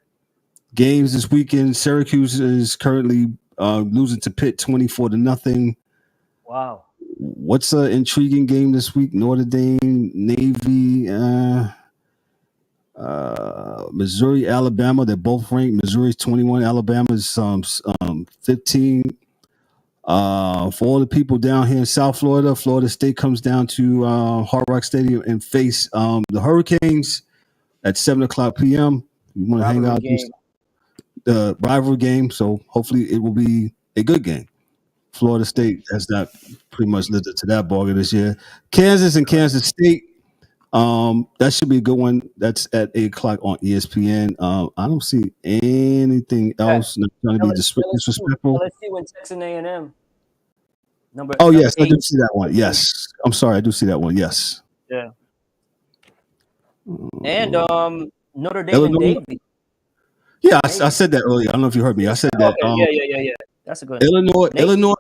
games this weekend. Syracuse is currently losing to Pitt 24-0. Wow. What's an intriguing game this week? Notre Dame, Navy, Missouri, Alabama. They're both ranked. Missouri's 21, Alabama's 15. For all the people down here in South Florida, Florida State comes down to Hard Rock Stadium and face the Hurricanes. at 7:00 p.m. You want to hang out, the rivalry game. So hopefully it will be a good game. Florida State has not pretty much lived up to that bargain this year. Kansas and Kansas State. That should be a good one. That's at 8:00 on ESPN. I don't see anything else. Not trying to be disrespectful. LSU and Texas A&M. Yes, I do see that one. Yes, I'm sorry, I do see that one. Yes. Yeah. And Notre Dame and Navy. Yeah, I said that earlier. I don't know if you heard me. I said that. Okay. Yeah. That's a good. Illinois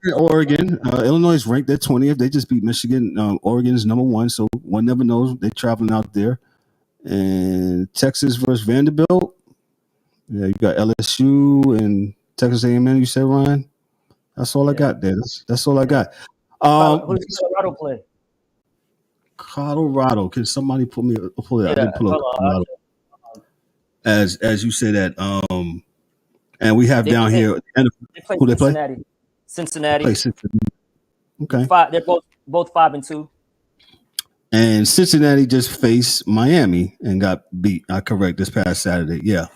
and Oregon. Illinois is ranked at 20th. They just beat Michigan. Oregon is number 1, so one never knows. They're traveling out there. And Texas versus Vanderbilt. Yeah, you got LSU and Texas A&M. You said, Ryan. That's all I got there. That's all I got. Who does Colorado play? Colorado. Can somebody pull it out? I didn't pull up Colorado. As you say that. And we have down here who they play? Cincinnati. Okay. They're both 5-2. And Cincinnati just faced Miami and got beat. I correct this past Saturday. Yeah.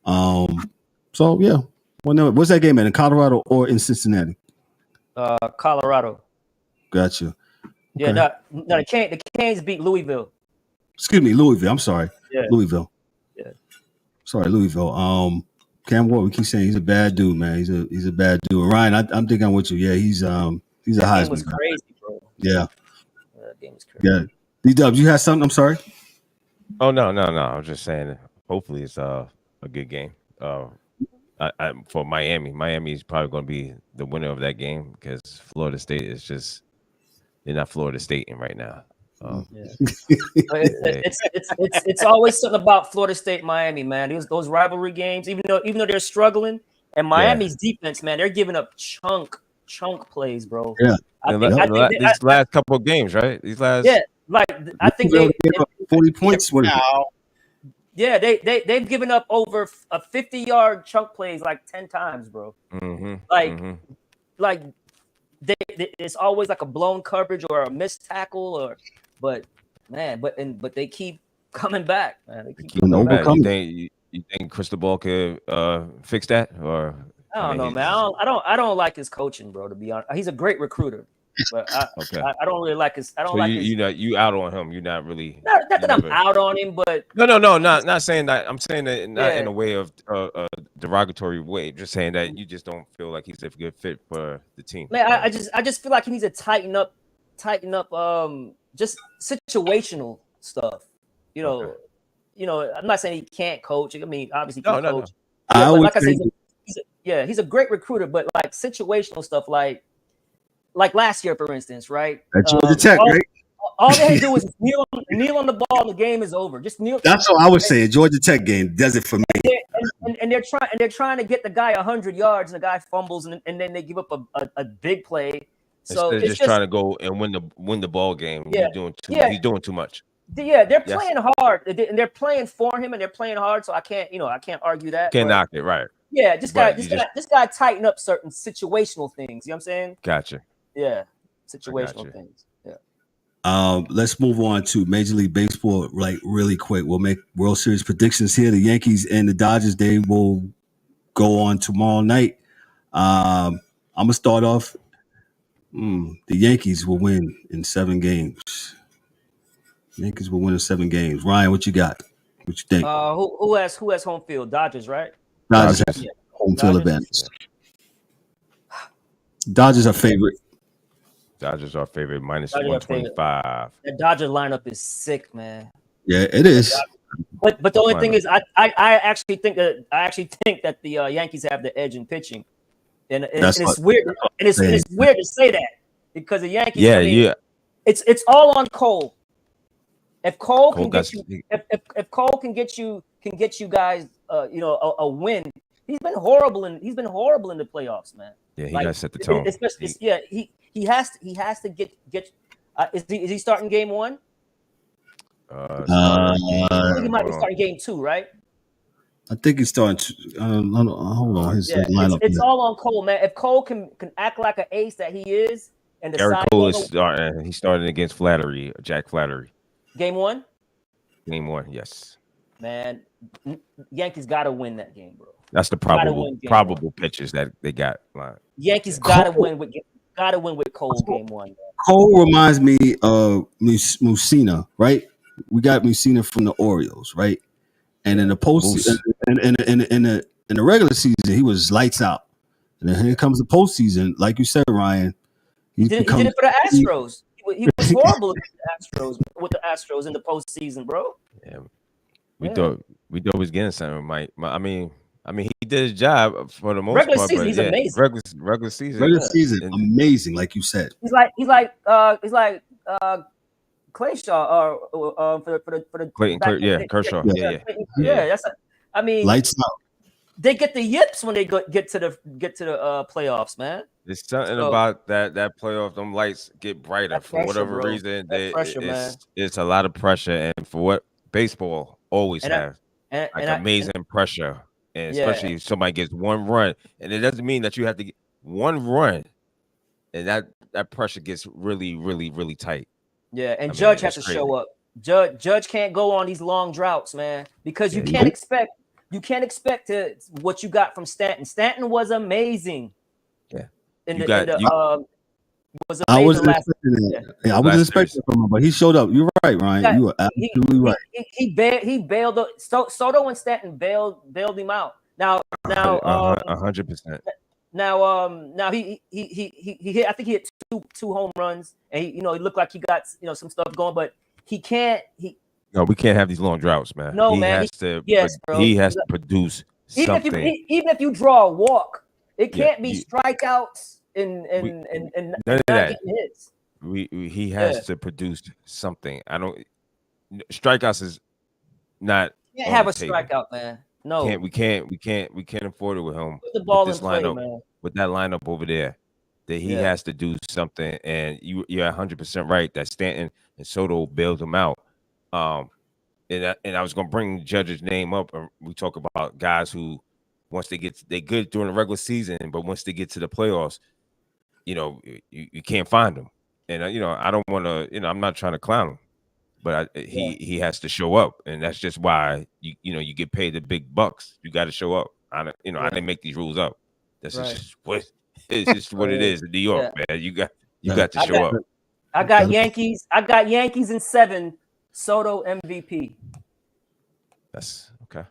So yeah. What's that game at? In Colorado or in Cincinnati? Colorado. Gotcha. Okay. Yeah. No, the Canes beat Louisville. Excuse me, Louisville. I'm sorry. Yeah. Louisville. Yeah. Sorry, Louisville. Cam Ward, we keep saying he's a bad dude, man. He's a bad dude. Ryan, I'm thinking I'm with you. Yeah, he's a Heisman. Game was crazy, bro. Yeah. That game was crazy. Yeah. D-Dubs, you had something? I'm sorry. Oh no. I was just saying. Hopefully, it's a good game. For Miami. Miami is probably going to be the winner of that game because Florida State is just they're not Florida Stating right now. It's always something about Florida State, Miami, man. Those rivalry games, even though they're struggling, and Miami's defense, man, they're giving up chunk plays, bro. Yeah, these last couple of games, right? I think they 40 points. Yeah, they've given up over a 50-yard chunk plays like 10 times, bro. Like it's always like a blown coverage or a missed tackle but they keep coming back, man. They keep coming back. You think Cristobal could fix that, or I don't know, man. I don't like his coaching, bro. To be honest, he's a great recruiter, but I don't really like his. You out on him. You're not really. Not that I'm out on him, but no. Not saying that. I'm saying that not in a way of a derogatory way. Just saying that you just don't feel like he's a good fit for the team. Man, I just feel like he needs to tighten up. Just situational stuff. I'm not saying he can't coach. I mean, obviously he can coach. No. Like I said, he's a great recruiter, but like situational stuff, like last year, for instance, right? That's Georgia Tech, right? All they had to do was kneel on the ball, and the game is over. Just kneel. That's what I was saying. Georgia Tech game does it for me. And they're trying to get the guy 100 yards, and the guy fumbles, and then they give up a big play. So they're just trying to go and win the ball game. Yeah, he's doing too much. Yeah, they're playing hard, and they're playing for him, and they're playing hard. So I can't argue that. Can't knock it, right? Yeah, this guy tighten up certain situational things. You know what I'm saying? Gotcha. Yeah, situational things. Yeah. Let's move on to Major League Baseball, like really quick. We'll make World Series predictions here. The Yankees and the Dodgers, they will go on tomorrow night. I'm gonna start off. The Yankees will win in 7 games. Yankees will win in 7 games. Ryan, what you got? What you think? Who has home field? Dodgers, right? Dodgers have home field advantage. Dodgers are favorite. Dodgers are favorite minus 125. The Dodger lineup is sick, man. Yeah, it is. But the only thing is, I actually think that the Yankees have the edge in pitching. And it's weird. And it's weird to say that because the Yankees. It's all on Cole. If Cole can get you, if Cole can get you guys, a win. He's been horrible in the playoffs, man. Yeah, he got to set the tone. He has to get. Is he starting game 1? I think he might be starting game 2, right? I think he's starting to hold on. His lineup. It's all on Cole, man. If Cole can act like an ace that he is, and Eric Cole is starting. He started against Jack Flattery. Game 1. Game 1, yes. Man, Yankees got to win that game, bro. That's the probable pitches that they got. Like, Yankees got to win with Cole game 1. Cole reminds me of Mussina, right? We got Mussina from the Orioles, right? And in the postseason, in the regular season, he was lights out. And then here comes the postseason, like you said, Ryan. He did it for the Astros. He was horrible with the Astros in the postseason, bro. Yeah, we thought we was getting something. Mike, I mean, he did his job for the most regular part. Season, he's amazing. Regular season, amazing, like you said. He's like Clayshaw for the Clayton, Kershaw. Yeah. That's I mean, lights out. They get the yips when they get to the playoffs, man. There's something about that playoff. Them lights get brighter for whatever reason. It's a lot of pressure, and for what baseball always has, amazing pressure, and especially if somebody gets one run, and it doesn't mean that you have to get one run, and that pressure gets really, really, really tight. Yeah, and Judge has to show up. Judge can't go on these long droughts, man, because you can't expect to what you got from Stanton. Stanton was amazing. Yeah. Was I wasn't expecting that. Yeah, I wasn't expecting from him, but he showed up. You're right, Ryan. You are absolutely right. He bailed. Soto and Stanton bailed him out. Now, 100%. Now he hit. I think he hit two home runs, and he looked like he got some stuff going, but he can't. No, we can't have these long droughts, man. No, he man. He has to produce something. Even if you draw a walk, it can't be strikeouts and none of that. Getting hits. He has to produce something. Strikeouts is not. You can't have a strikeout, man. No, we can't afford it with him. Put the ball with in play, man. With that lineup over there, that he has to do something. And you're 100% right that Stanton and Soto bailed him out. And I was gonna bring Judge's name up. We talk about guys who once they good during the regular season, but once they get to the playoffs, you can't find them. And I don't want to. I'm not trying to clown him, but he has to show up, and that's just why you get paid the big bucks. You got to show up. I didn't make these rules up. That's just what it's just what it is in New York, man. You got to show up. I got Yankees. I got Yankees in 7. Soto MVP. That's okay.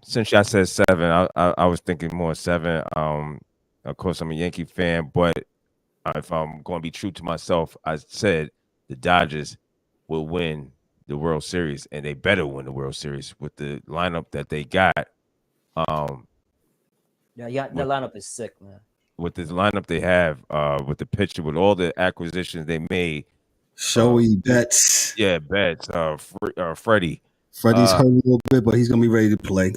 Since y'all said 7, I was thinking more 7. Of course, I'm a Yankee fan, but if I'm going to be true to myself, I said the Dodgers will win the World Series, and they better win the World Series with the lineup that they got. The lineup is sick, man. With this lineup they have, with the pitcher, with all the acquisitions they made. Showy Betts. Yeah, Betts. Freddie. Freddie's hurt a little bit, but he's gonna be ready to play.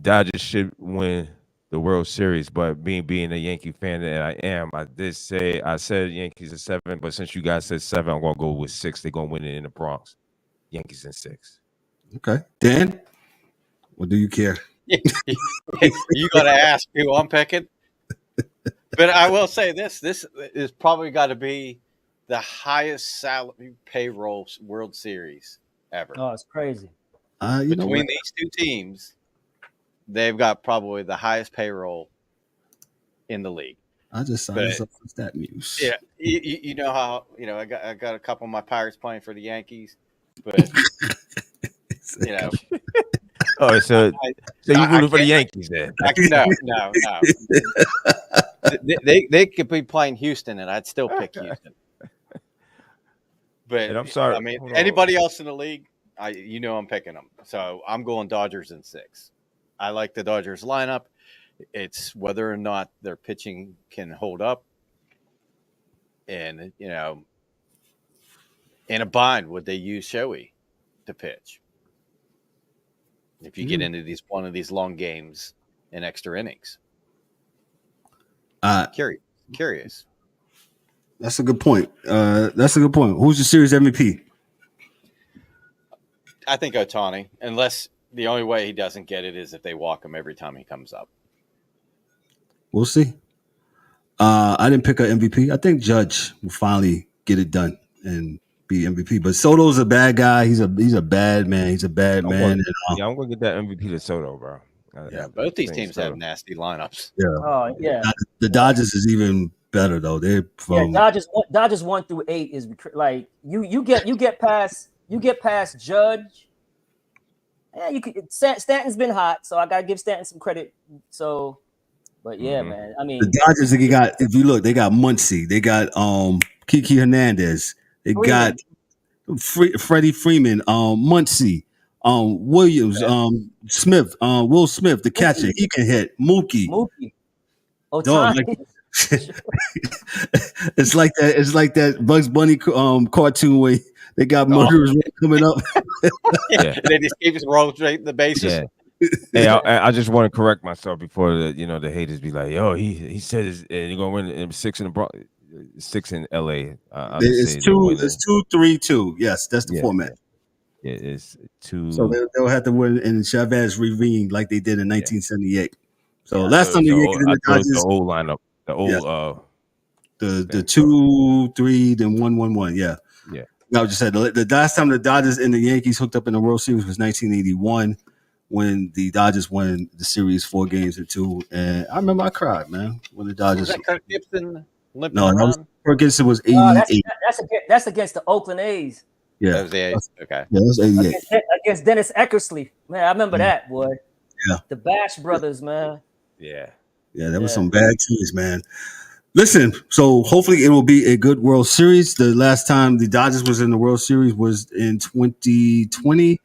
Dodgers should win the World Series, but being a Yankee fan that I am, I said Yankees are 7, but since you guys said 7, I'm gonna go with 6. They're gonna win it in the Bronx. Yankees in 6. Okay, Dan, what do you care? You gotta ask who I'm picking. But I will say this is probably got to be the highest salary payroll World Series ever. Oh, it's crazy. Between these two teams, they've got probably the highest payroll in the league. I just signed this up for stat news. Yeah, you know how I got a couple of my Pirates playing for the Yankees, but Oh, so you rooting for the Yankees then? No. They could be playing Houston, and I'd still pick Houston. But and I'm sorry. I mean, anybody else in the league, I'm picking them. So I'm going Dodgers in 6. I like the Dodgers lineup. It's whether or not their pitching can hold up. And, in a bind, would they use Shohei to pitch? If you get into one of these long games in extra innings. Curious. That's a good point. Who's the series MVP? I think Ohtani, unless the only way he doesn't get it is if they walk him every time he comes up. We'll see. I didn't pick an MVP. I think Judge will finally get it done and be MVP. But Soto's a bad guy. He's a bad man. He's a bad man. I'm gonna get that MVP to Soto, bro. Yeah, both these teams have nasty lineups. Yeah. Oh yeah. The Dodgers is even better though. They're from Dodgers 1 through 8 is like you get past Judge. Yeah, you could. Stanton's been hot, so I gotta give Stanton some credit. So, but yeah, man. I mean, the Dodgers. They got, if you look, they got Muncy. They got Kiki Hernandez. They got Freddie Freeman. Muncy. Williams. Smith. Will Smith, the catcher. He can hit. Mookie. Otani. It's like that. It's like that Bugs Bunny cartoon where they got murderers coming up. Yeah. They just keep us rolling straight in the bases. Yeah. Hey, I just want to correct myself before the haters be like, "Yo, he said you're gonna win 6 in the 6 in LA." It's 2-3-2. Yes, that's the format. Yeah, it's 2. So they'll have to win in Chavez Ravine like they did in 1978. So last time the Yankees and the Dodgers, the old lineup, the old the 2-3 then 1-1-1. Yeah. I just said the last time the Dodgers and the Yankees hooked up in the World Series was 1981 when the Dodgers won the series 4-2. And I remember I cried, man, when the Dodgers. Was that Kirk Gibson? No, Kirk Gibson was 88. That's against the Oakland A's. Yeah, that was the A's. Okay. Yeah, that was 88 against Dennis Eckersley. Man, I remember that, boy. Yeah, the Bash brothers, man. Yeah, there was some bad teams, man. Listen, so hopefully it will be a good World Series. The last time the Dodgers was in the World Series was in 2020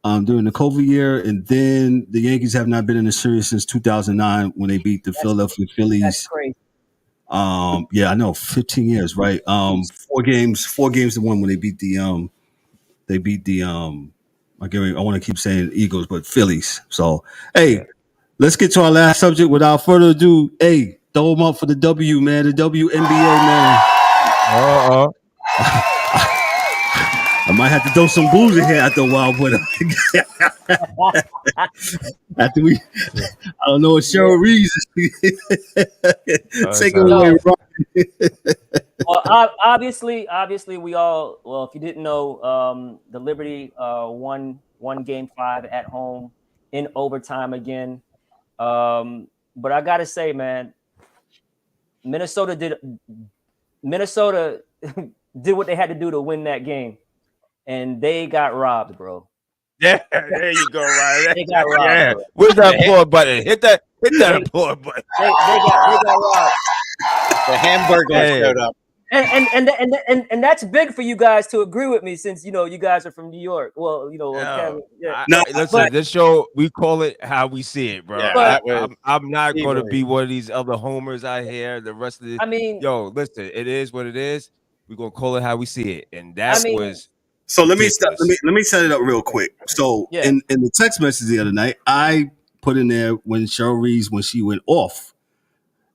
during the COVID year. And then the Yankees have not been in the series since 2009 when they beat the Philadelphia Phillies. That's crazy. Yeah, I know, 15 years, right? 4 games to 1 when they beat the I want to keep saying Eagles, but Phillies. So, hey, let's get to our last subject. Without further ado, hey, throw them up for the W, man. The WNBA, man. I might have to throw some booze in here after a while, but after we, I don't know if Cheryl Reeves is taking away. Well, obviously, we all. Well, if you didn't know, the Liberty won Game 5 at home in overtime again. But I gotta say, man, Minnesota did what they had to do to win that game, and they got robbed, bro. Yeah, there you go, Ryan. They got robbed. Yeah, bro. where's that applaud button? Hit that applaud button. They got robbed. The hamburger showed up. And that's big for you guys to agree with me, since you guys are from New York. Well, Listen, this show, we call it how we see it, bro. Yeah, I'm not going to be one of these other homers out here. The rest of it, listen, it is what it is. We're gonna call it how we see it, and that was. So let me set it up real quick. So in the text message the other night, I put in there when Cheryl Reeves, when she went off,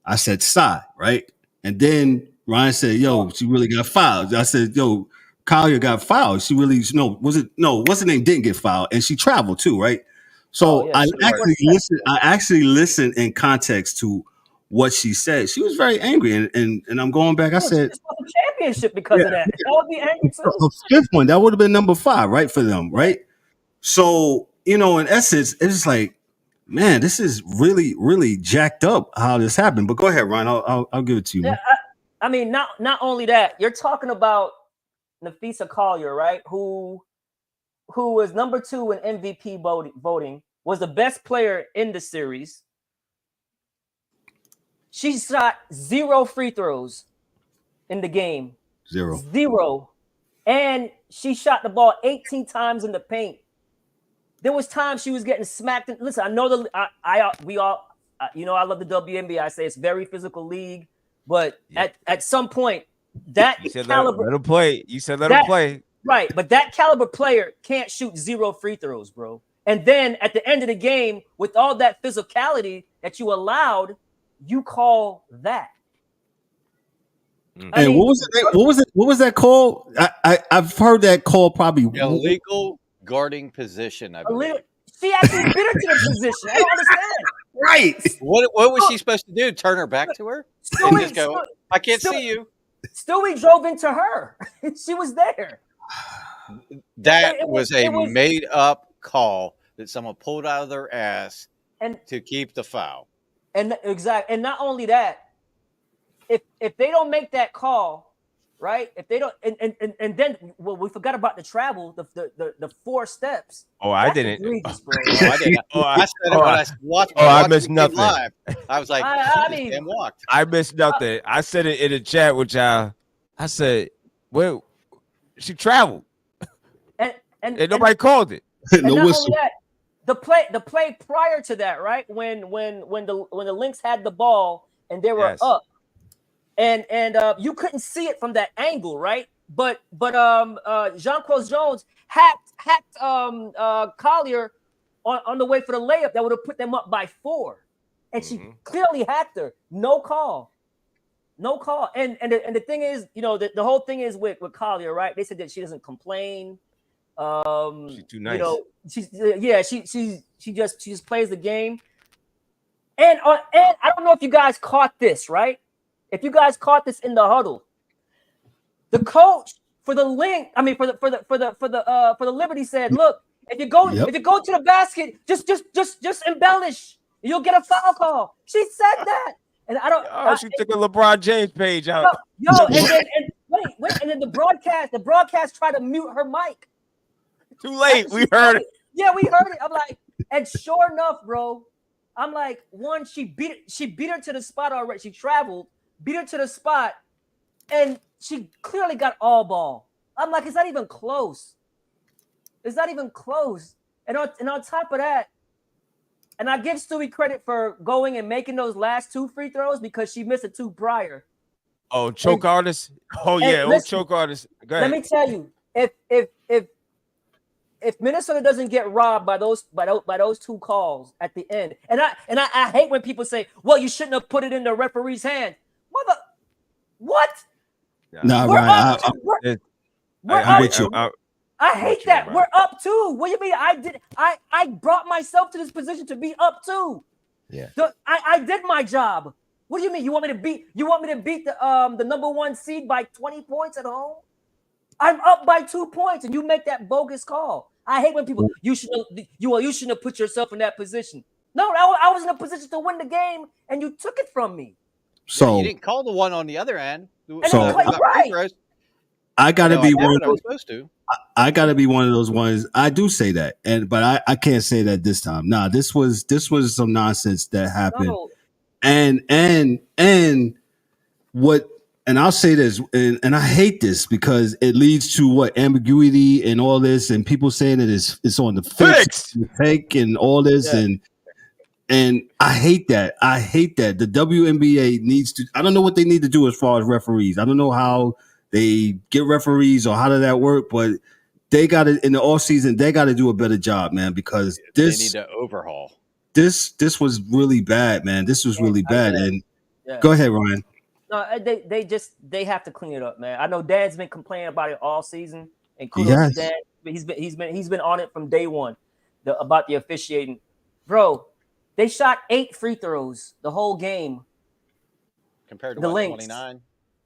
I said side, right? And then Ryan said, "Yo, she really got fouled." I said, "Yo, Collier got fouled. She really what's the name didn't get fouled, and she traveled too, right?" So I actually listened in context to what she said. She was very angry, and I'm going back. I said, championship because of that. I would be angry too. A 5th one, that would have been number 5, right, for them, right? So in essence, it's like, man, this is really, really jacked up how this happened. But go ahead, Ryan. I'll give it to you. Man. I mean, not only that, you're talking about Nafisa Collier, right? Who was number 2 in MVP voting, was the best player in the series. She shot 0 free throws in the game. 0. And she shot the ball 18 times in the paint. There was times she was getting smacked. Listen, I know we all I love the WNBA. I say it's a very physical league, but at some point that you said caliber, let him play. You said let him play. Right, but that caliber player can't shoot 0 free throws, bro. And then at the end of the game, with all that physicality that you allowed, you call that. I mean, what was that call? I've heard that call probably illegal guarding position. I believe. She actually bit her to the position. I don't understand. Right. What was she supposed to do? Turn her back to her? I can't see you. Stewie drove into her. She was there. That was a made up call that someone pulled out of their ass to keep the foul. And exactly, and not only that, if they don't make that call, right? If they don't, and then we forgot about the travel, the 4 steps. Oh, I didn't. Bro. I didn't. I said it when I watched. I missed nothing. Live. I was like, I mean, walked. I missed nothing. I said it in the chat with y'all. I said, well, she traveled, and nobody called it. No whistle. That, the play prior to that, right? When the Lynx had the ball and they were up, and you couldn't see it from that angle, right? But Jean-Claude Jones hacked Collier on the way for the layup that would have put them up by 4, and she clearly hacked her. No call. And the thing is, the whole thing is with Collier, right? They said that she doesn't complain. She's too nice. She just plays the game. And I don't know if you guys caught this, right? If you guys caught this in the huddle, the coach for the Liberty said, "Look, if you go to the basket, just embellish. You'll get a foul call." She said that, and I don't. She took a LeBron James page out. And then the broadcast tried to mute her mic. Too late. We heard it. Yeah, we heard it. I'm like, and sure enough, bro, I'm like, one, she beat her to the spot already. She traveled, beat her to the spot, and she clearly got all ball. I'm like, it's not even close. It's not even close. And on top of that, and I give Stewie credit for going and making those last 2 free throws because she missed a 2 prior. Oh, choke artist. Oh yeah, listen, choke artist. Go ahead. Let me tell you, if Minnesota doesn't get robbed by those 2 calls at the end, and I hate when people say, "Well, you shouldn't have put it in the referee's hand." What? Nah, Ryan, I'm with you. I hate that. We're up 2. What do you mean? I brought myself to this position to be up 2. Yeah. I did my job. What do you mean? You want me to beat the number 1 seed by 20 points at home? I'm up by 2 points, and you make that bogus call. I hate when people you shouldn't have put yourself in that position. No, I was in a position to win the game, and you took it from me. So you didn't call the one on the other end. Right. I gotta be one. I was supposed to. I gotta be one of those ones. I do say that, but I can't say that this time. Nah, this was some nonsense that happened, No. and what. And I'll say this, and I hate this because it leads to what ambiguity and all this, and people saying that it's on the fix, fake, and all this, and I hate that. I hate that. The WNBA needs to. I don't know what they need to do as far as referees. I don't know how they get referees or how does that work, but they got to in the offseason. They got to do a better job, man, because they need to overhaul. This was really bad, man. This was really bad. And go ahead, Ryan. No, they have to clean it up, man. I know Dan's been complaining about it all season, and kudos to Dan. He's been on it from day one about the officiating. Bro, they shot 8 free throws the whole game compared to the what, Lynx. 29.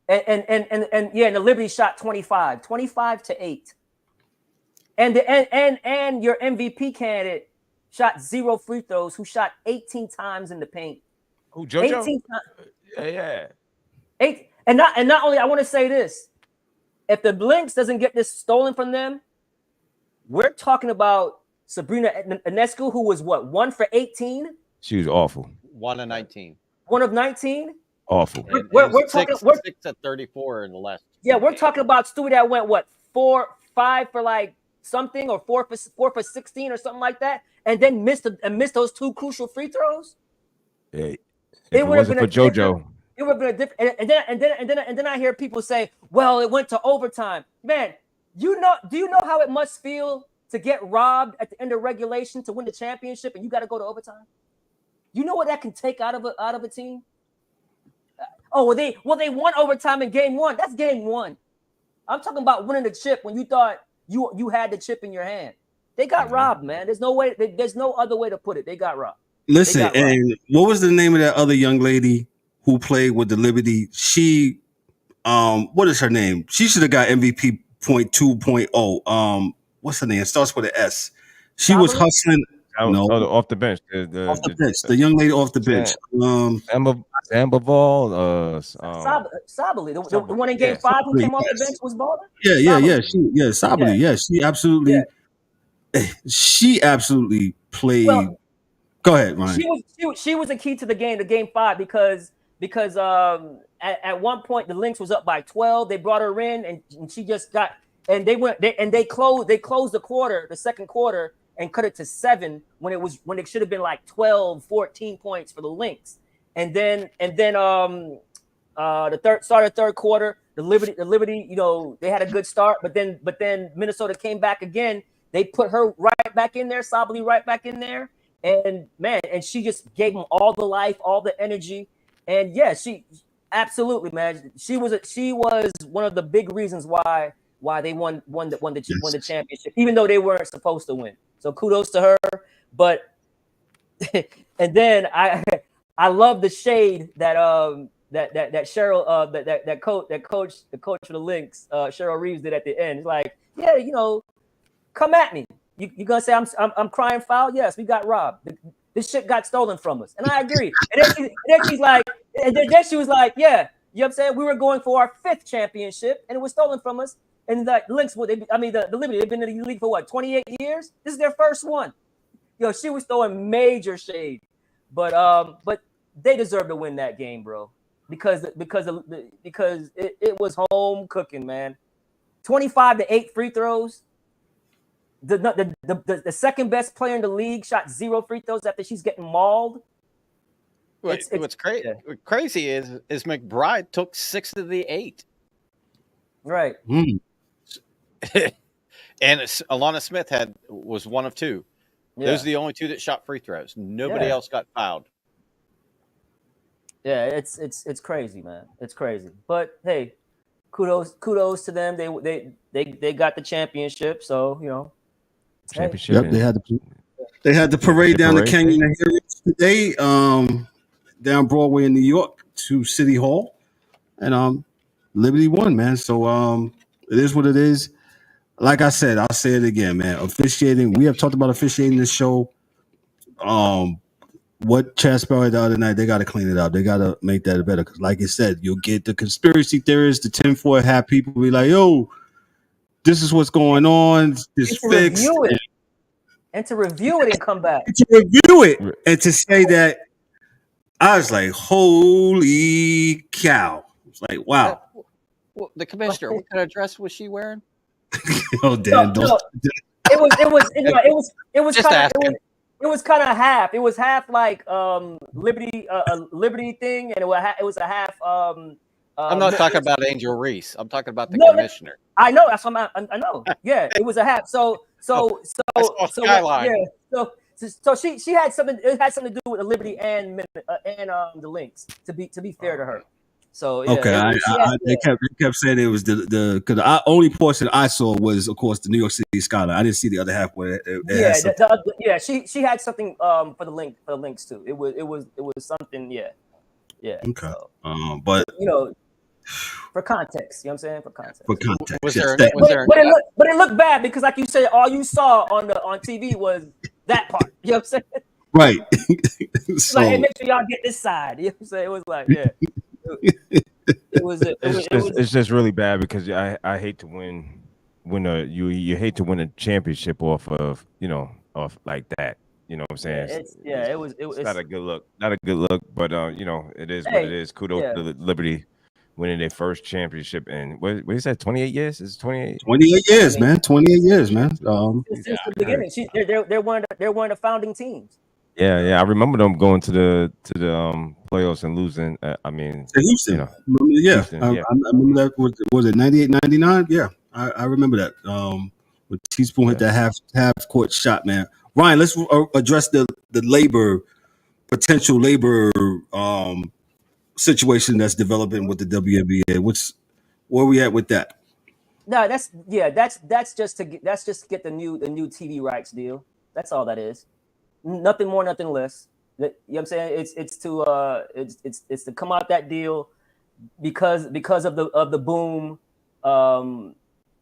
And the Liberty shot 25 to 8. And your MVP candidate shot 0 free throws, who shot 18 times in the paint. Who, JoJo? 18 times. Yeah. 8, and not only, I want to say this: if the Lynx doesn't get this stolen from them, we're talking about Sabrina Ionescu, who was 1 for 18. She was awful. 1 of 19. 1 of 19. Awful. We're talking 6 at 34 in the last. Yeah, we're talking about Stewie that went 5 for like something, or 4 for 16 or something like that, and then missed those 2 crucial free throws. Hey, it wasn't for JoJo. It would have been a different. And then I hear people say, "Well, it went to overtime." Man, do you know how it must feel to get robbed at the end of regulation to win the championship, and you got to go to overtime? You know what that can take out of a team? They won overtime in game 1. That's game 1. I'm talking about winning the chip when you thought you had the chip in your hand. They got robbed, man. There's no way. There's no other way to put it. They got robbed. Listen, and what was the name of that other young lady who played with the Liberty? She, what is her name? She should have got MVP .2.0. What's her name? It starts with an S. She was hustling. No, off the bench. Off the bench. The young lady off the bench. Zambaval. Sabali, the one in Game 5 who came off the bench was balling. Sabali. Yeah. She absolutely played. Well, go ahead, Ryan. She was a key to the Game 5 because at one point the Lynx was up by 12. They brought her in and she just got and they closed the second quarter and cut it to 7 when it should have been like 12, 14 points for the Lynx. And then the third quarter, the Liberty, they had a good start, but then Minnesota came back again. They put her right back in there, Sabali right back in there. And man, and she just gave them all the life, all the energy. And yeah, she absolutely, man. She was one of the big reasons why they won the championship, even though they weren't supposed to win. So kudos to her. But and then I love the shade that Cheryl that coach for the Lynx, Cheryl Reeves did at the end. It's like, yeah, come at me. You gonna say I'm crying foul? Yes, we got robbed. This shit got stolen from us, and I agree. And then she's like, and then she was like, yeah, you know what I'm saying? We were going for our 5th championship, and it was stolen from us. And the Lynx, the Liberty, they've been in the league for what, 28 years? This is their first one. She was throwing major shade, but they deserve to win that game, bro, because it was home cooking, man. 25-8 free throws. The second best player in the league shot 0 free throws after she's getting mauled. What's crazy is McBride took 6 of the 8. Right. And Alana Smith was 1 of 2. Yeah. Those are the only 2 that shot free throws. Nobody else got fouled. Yeah, it's crazy, man. It's crazy. But hey, kudos to them. They got the championship. So championship. Yep, they had the parade down the Canyon of Heroes today, down Broadway in New York to City Hall, and Liberty won, man. So it is what it is. Like I said, I'll say it again, man. Officiating. We have talked about officiating this show. What transpired the other night, they got to clean it up. They got to make that better. Because, like I said, you'll get the conspiracy theorists, the tinfoil hat people be like, "Yo, this is what's going on. This fixed." And to review it and come back. To review it and to say that, I was like, "Holy cow!" It's like, wow. Well, the commissioner, what kind of dress was she wearing? Oh, Dan! No. It was kind of half. It was half like Liberty thing, and it was a half. I'm not talking about Angel Reese. I'm talking about the commissioner. I know. That's what I know. Yeah, it was a half. So she had something. It had something to do with the Liberty and the Lynx. To be fair to her. So yeah, okay, they kept saying it was the because the only portion I saw was, of course, the New York City skyline. I didn't see the other half where she had something for the Lynx too. It was something, yeah. Okay, so, but for context, you know what I'm saying? For context. But it looked bad because, like you said, all you saw on TV was that part. You know what I'm saying? Right. So, like, hey, make sure y'all get this side. You know what I'm saying? It was like, yeah. It's just really bad because I hate to win you hate to win a championship off like that. You know what I'm saying? It's not a good look. Not a good look, but it is what it is. Kudos to Liberty winning their first championship in what is that? 28 years? It's 28. 28 years, man. 28 years, man. Since the beginning, they're one of the founding teams. Yeah. I remember them going to the playoffs and losing. I mean, to Houston. I remember that. Was it 98, 99? Yeah, I remember that. When Teaspoon hit that half court shot, man. Ryan, let's address the potential labor situation that's developing with the WNBA. Where are we at with that? No, that's just to get the new TV rights deal. That's all that is. Nothing more, nothing less. You know what I'm saying? It's to come out that deal because of the boom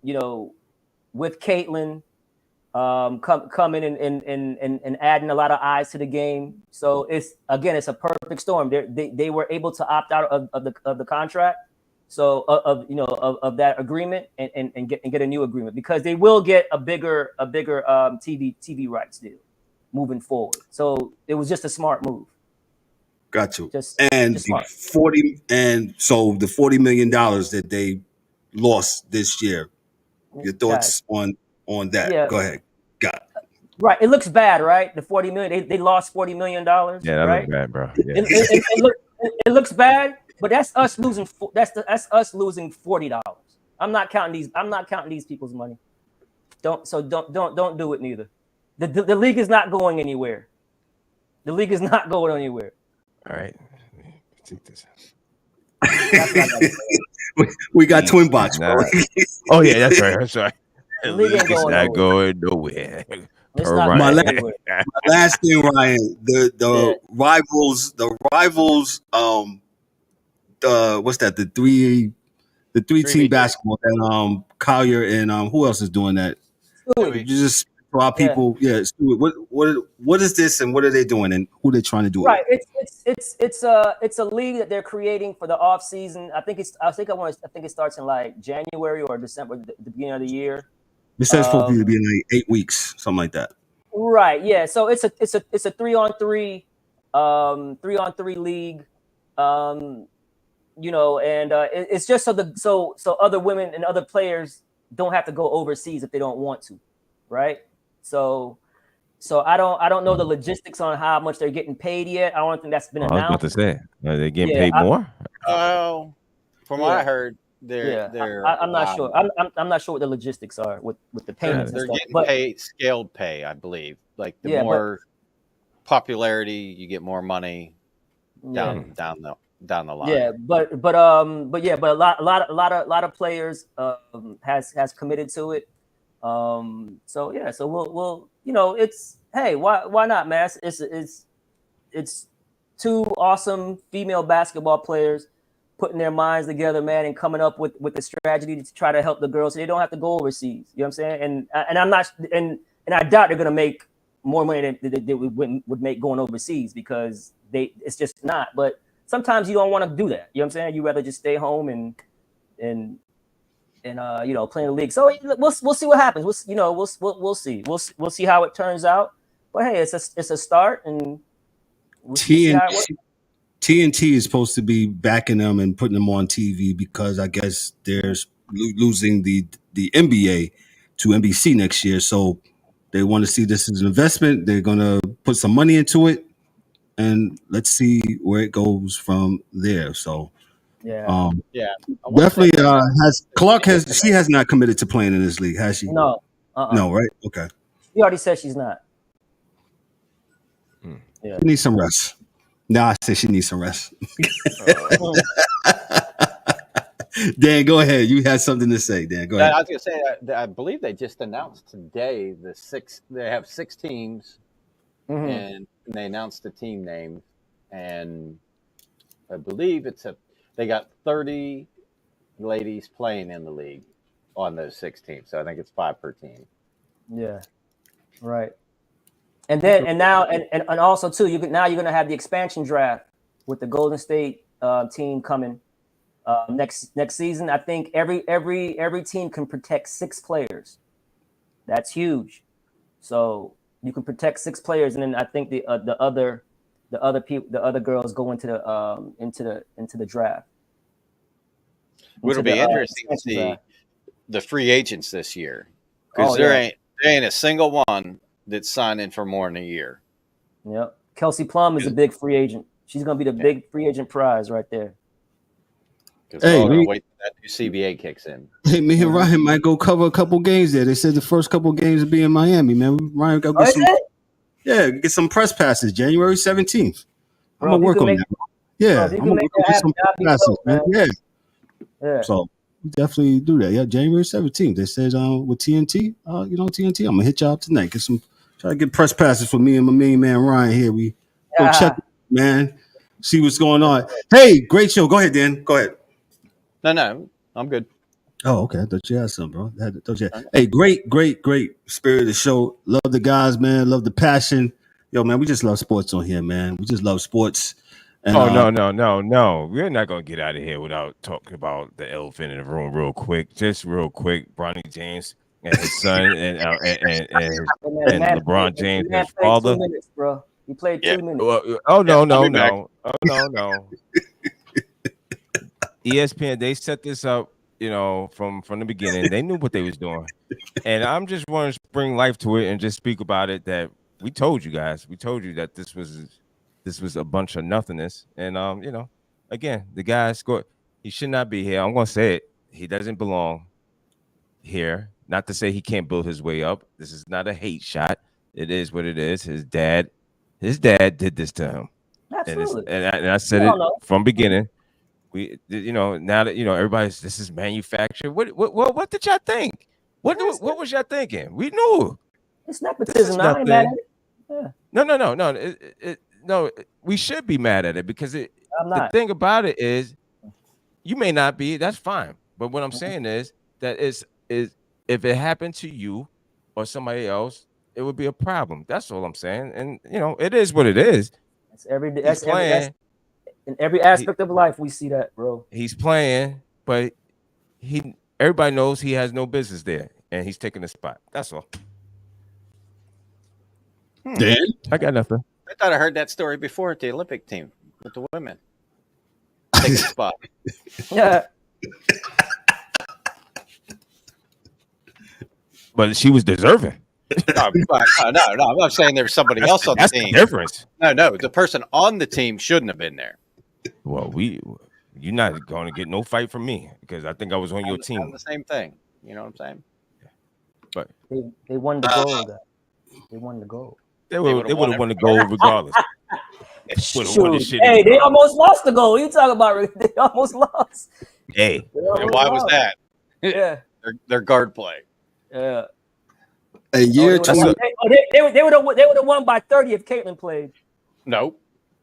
with Caitlin coming and adding a lot of eyes to the game. So it's a perfect storm. They were able to opt out of the contract. So of that agreement and get a new agreement, because they will get a bigger TV rights deal moving forward. So it was just a smart move. Got you. Just the $40 million that they lost this year. Your thoughts on that? Yeah. Go ahead. Got it. Right. It looks bad, right? The $40 million. They lost $40 million. Yeah, that right? looks bad, bro. Yeah. It looks bad, but that's us losing. That's us losing $40. I'm not counting these people's money. Don't do it neither. The league is not going anywhere. The league is not going anywhere. All right. Take this. We got Twin Box, bro. Oh yeah, that's right. That's right. The league ain't going nowhere. It's not my going last thing, Ryan. The rivals. What's that? The three team basketball. And Collier and who else is doing that? You just for our people. Yeah. What is this and what are they doing and who they're trying to do? Right. It's a league that they're creating for the off season. I think it starts in like January or December, the beginning of the year. It says supposed to be in like 8 weeks, something like that. Right. Yeah. So it's a 3-on-3 league. It's just so other women and other players don't have to go overseas if they don't want to, right? So I don't know the logistics on how much they're getting paid yet. I don't think that's been announced. I was about to say, are they getting paid more? From what I heard, I'm not sure. I'm not sure what the logistics are with the payments. They're getting paid scaled pay, I believe. Like the more popularity, you get more money down the line. Yeah, but a lot of players has committed to it. So we'll it's why not, man? It's two awesome female basketball players putting their minds together, man, and coming up with the strategy to try to help the girls so they don't have to go overseas. You know what I'm saying? And I'm not and I doubt they're gonna make more money than they would make going overseas, because it's just not. But sometimes you don't want to do that. You know what I'm saying? You rather just stay home and play in the league. So we'll see what happens. We'll see. We'll see how it turns out. But hey, it's a start, and we'll see how it works. TNT is supposed to be backing them and putting them on TV because I guess they're losing the NBA to NBC next year. So they want to see this as an investment. They're going to put some money into it, and let's see where it goes from there. So definitely she has not committed to playing in this league, has she? No. No, right? Okay. She already said she's not. Yeah. She needs some rest. No, I said she needs some rest. Dan, go ahead. You had something to say, Dan. Go ahead. I was going to say, I believe they just announced today they have 6 teams, and they announced the team name, and I believe they got 30 ladies playing in the league on those 6 teams. So I think it's 5 per team. Yeah, right. And then and also too, you're going to have the expansion draft with the Golden State team coming next season. I think every team can protect 6 players. That's huge. So you can protect 6 players, and then I think the other girls go into the draft. It'll be interesting to see the free agents this year, because there ain't a single one that's signing for more than a year. Yep. Kelsey Plum is a big free agent. She's going to be the big free agent prize right there. Hey, wait till that new CBA kicks in. Hey, me and Ryan might go cover a couple games there. They said the first couple games will be in Miami, man. Ryan got get some press passes January 17th. I'm going to work on that. Yeah, I'm going to work on some press passes, man. Yeah. So we definitely do that. Yeah, January 17th. They said with TNT, TNT, I'm going to hit y'all up tonight. Try to get press passes for me and my main man Ryan here. We go check it, man. See what's going on. Hey, great show. Go ahead, Dan. Go ahead. No, I'm good. Oh, okay. I thought you had some, bro. Hey, great spirit of the show. Love the guys, man. Love the passion. Yo, man, we just love sports on here, man. We just love sports. And No. We're not gonna get out of here without talking about the elephant in the room real quick. Just real quick. Bronny James and his son and LeBron James, his played father. 2 minutes, bro. He played 2 minutes. No. ESPN, they set this up, from the beginning. They knew what they was doing. And I'm just want to bring life to it and just speak about it, that we told you guys. We told you that this was a bunch of nothingness. And again, the guy scored. He should not be here. I'm gonna say it. He doesn't belong here. Not to say he can't build his way up. This is not a hate shot. It is what it is. His dad did this to him. Absolutely. And I said it from beginning. We, now that this is manufactured. What did y'all think? What was y'all thinking? We knew it's nepotism. I ain't mad at it. Yeah. No. We should be mad at it because the thing about it is, you may not be. That's fine. But what I'm saying is that is if it happened to you or somebody else, it would be a problem. That's all I'm saying. And it is what it is. That's playing. In every aspect of life, we see that, bro. He's playing, but everybody knows he has no business there, and he's taking the spot. That's all. Dan? I got nothing. I thought I heard that story before at the Olympic team with the women. Taking the spot. Yeah. But she was deserving. No, I'm not saying there was somebody else on the team. That's the difference. No, the person on the team shouldn't have been there. Well, you're not going to get no fight from me because I think I was on your team. The same thing. You know what I'm saying? But they won the gold. They won the gold. They would have won the gold regardless. Hey, they almost lost the goal. What are you talking about? They almost lost. Hey, why was that? Yeah, their guard play. Yeah. A year they would have won by 30 if Caitlin played. Nope.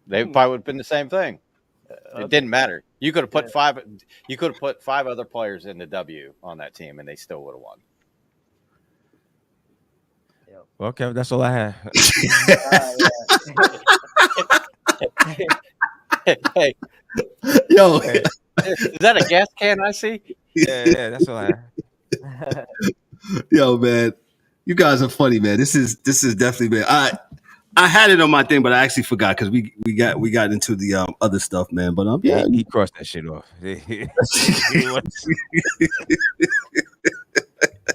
They probably would have been the same thing. It didn't matter. You could have put five. You could have put 5 other players in the W on that team, and they still would have won. Okay, that's all I had. Hey, yo, is that a gas can I see? Yeah, that's all I had. Yo, man, you guys are funny, man. This is definitely, man. I had it on my thing, but I actually forgot because we got into the other stuff, man. But yeah, he crossed that shit off.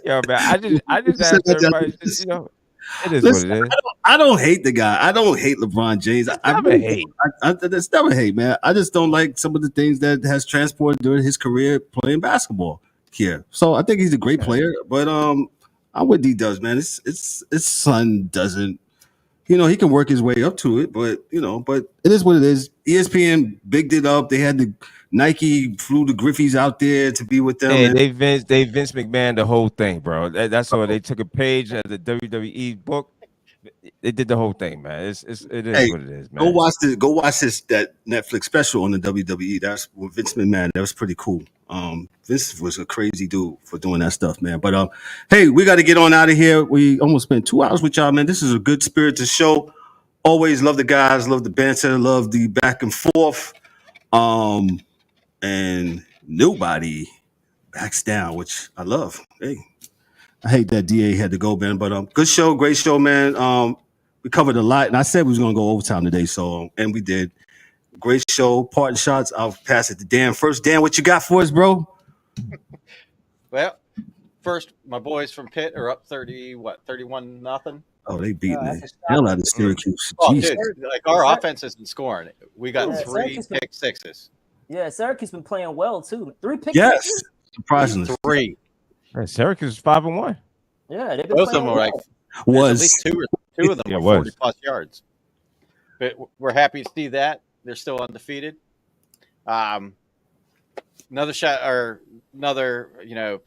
Yo, man, I just asked everybody, it is what it is. I don't hate the guy. I don't hate LeBron James. I never hate. That's never hate, man. I just don't like some of the things that has transported during his career playing basketball here. So I think he's a great player, but I'm with D-Dubs, man. His son doesn't. He can work his way up to it, but it is what it is. ESPN bigged it up. They had the Nike flew the Griffies out there to be with them. Hey, they Vince McMahon the whole thing, bro. That's all. They took a page of the WWE book. They did the whole thing, man. It is what it is, man. Go watch that Netflix special on the WWE. That's with Vince McMahon. That was pretty cool. Vince was a crazy dude for doing that stuff, man. But hey, we got to get on out of here. We almost spent 2 hours with y'all, man. This is a good spirited show. Always love the guys, love the banter, love the back and forth. And nobody backs down, which I love. Hey, I hate that DA had to go, man. But good show, great show, man. We covered a lot, and I said we was gonna go overtime today, so and we did. Great show, parting shots. I'll pass it to Dan first. Dan, what you got for us, bro? Well, first, my boys from Pitt are up 31-0. Oh, they beat me. Hell out of Syracuse. Oh, dude, like our offense isn't scoring. We got 3 pick sixes. Yeah, Syracuse been playing well too. 3 pick yes, sixes? Surprisingly. 3. Syracuse is 5-1. Yeah, they've been both of playing them well. At least two of them were 40+ yards. But we're happy to see that. They're still undefeated. Another shot or another,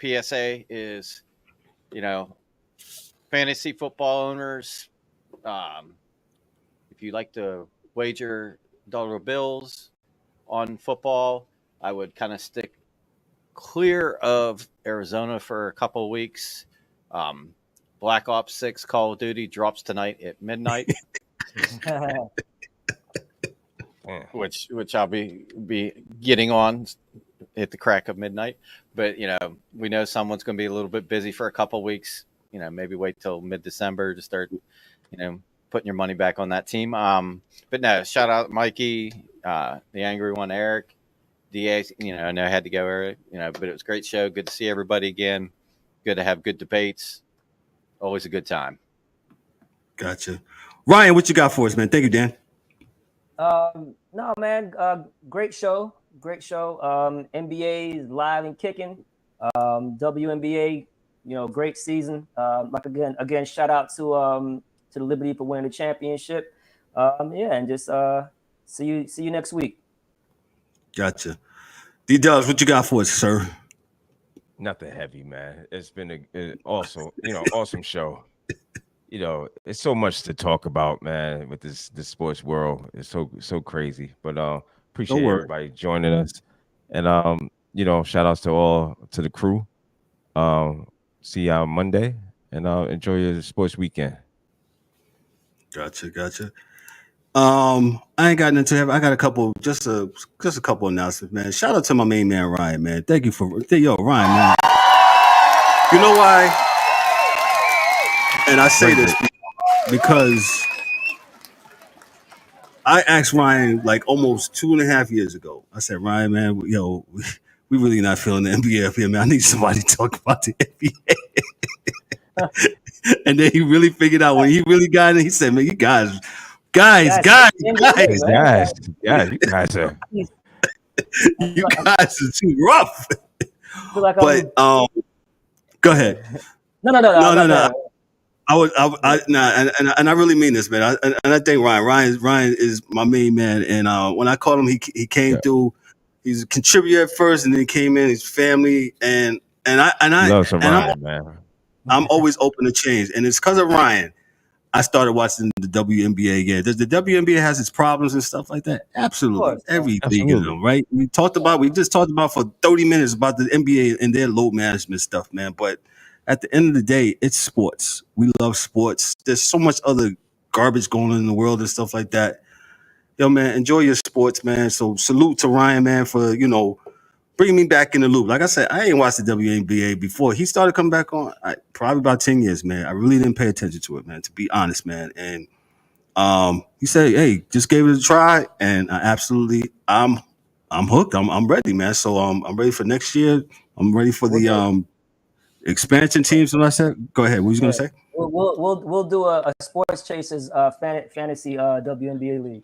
PSA is, fantasy football owners. If you like to wager dollar bills on football, I would kind of stick clear of Arizona for a couple of weeks. Black Ops 6 Call of Duty drops tonight at midnight, which I'll be getting on at the crack of midnight. But we know someone's going to be a little bit busy for a couple of weeks. Maybe wait till mid-December to start, putting your money back on that team. But no, shout out Mikey, the angry one, Eric, DA. I know I had to go early, but it was a great show. Good to see everybody again. Good to have good debates. Always a good time. Gotcha. Ryan, what you got for us, man? Thank you, Dan. No, man. Great show. NBA is live and kicking. WNBA, great season. Again, shout out to the Liberty for winning the championship. And just see you next week. Gotcha. D-Dubs, what you got for us, sir? Nothing heavy, man. It's been an awesome show. It's so much to talk about, man, with this sports world. It's so crazy. But appreciate everybody joining us. And shout outs to the crew. See y'all Monday, and enjoy your sports weekend. Gotcha. I ain't got into it. I got a couple, just a couple announcements, man. Shout out to my main man Ryan, man. Thank you Ryan, man. You know why? And I say this because I asked Ryan like almost 2.5 years ago. I said, Ryan, man, we really not feeling the NBA up here, man. I need somebody to talk about the NBA. And then he really figured out when he really got it. He said, man, you guys. You guys are too rough. But go ahead. No. I really mean this, man. I think Ryan is my main man. And when I called him, he came through. He's a contributor at first, and then he came in. His family and Ryan, man. I'm always open to change, and it's because of Ryan. I started watching the WNBA again. Does the WNBA has its problems and stuff like that? Absolutely. Every league of them, right? We just talked about for 30 minutes about the NBA and their load management stuff, man. But at the end of the day, it's sports. We love sports. There's so much other garbage going on in the world and stuff like that. Yo, man, enjoy your sports, man. So salute to Ryan, man, for, bringing me back in the loop. Like I said, I ain't watched the WNBA before. He started coming back on probably about 10 years, man. I really didn't pay attention to it, man, to be honest, man. And he said, hey, just gave it a try. And I'm hooked. I'm ready, man. So I'm ready for next year. I'm ready for the expansion teams. What I said? Go ahead. What was you going to say? We'll do a Sports Chasers fantasy WNBA league.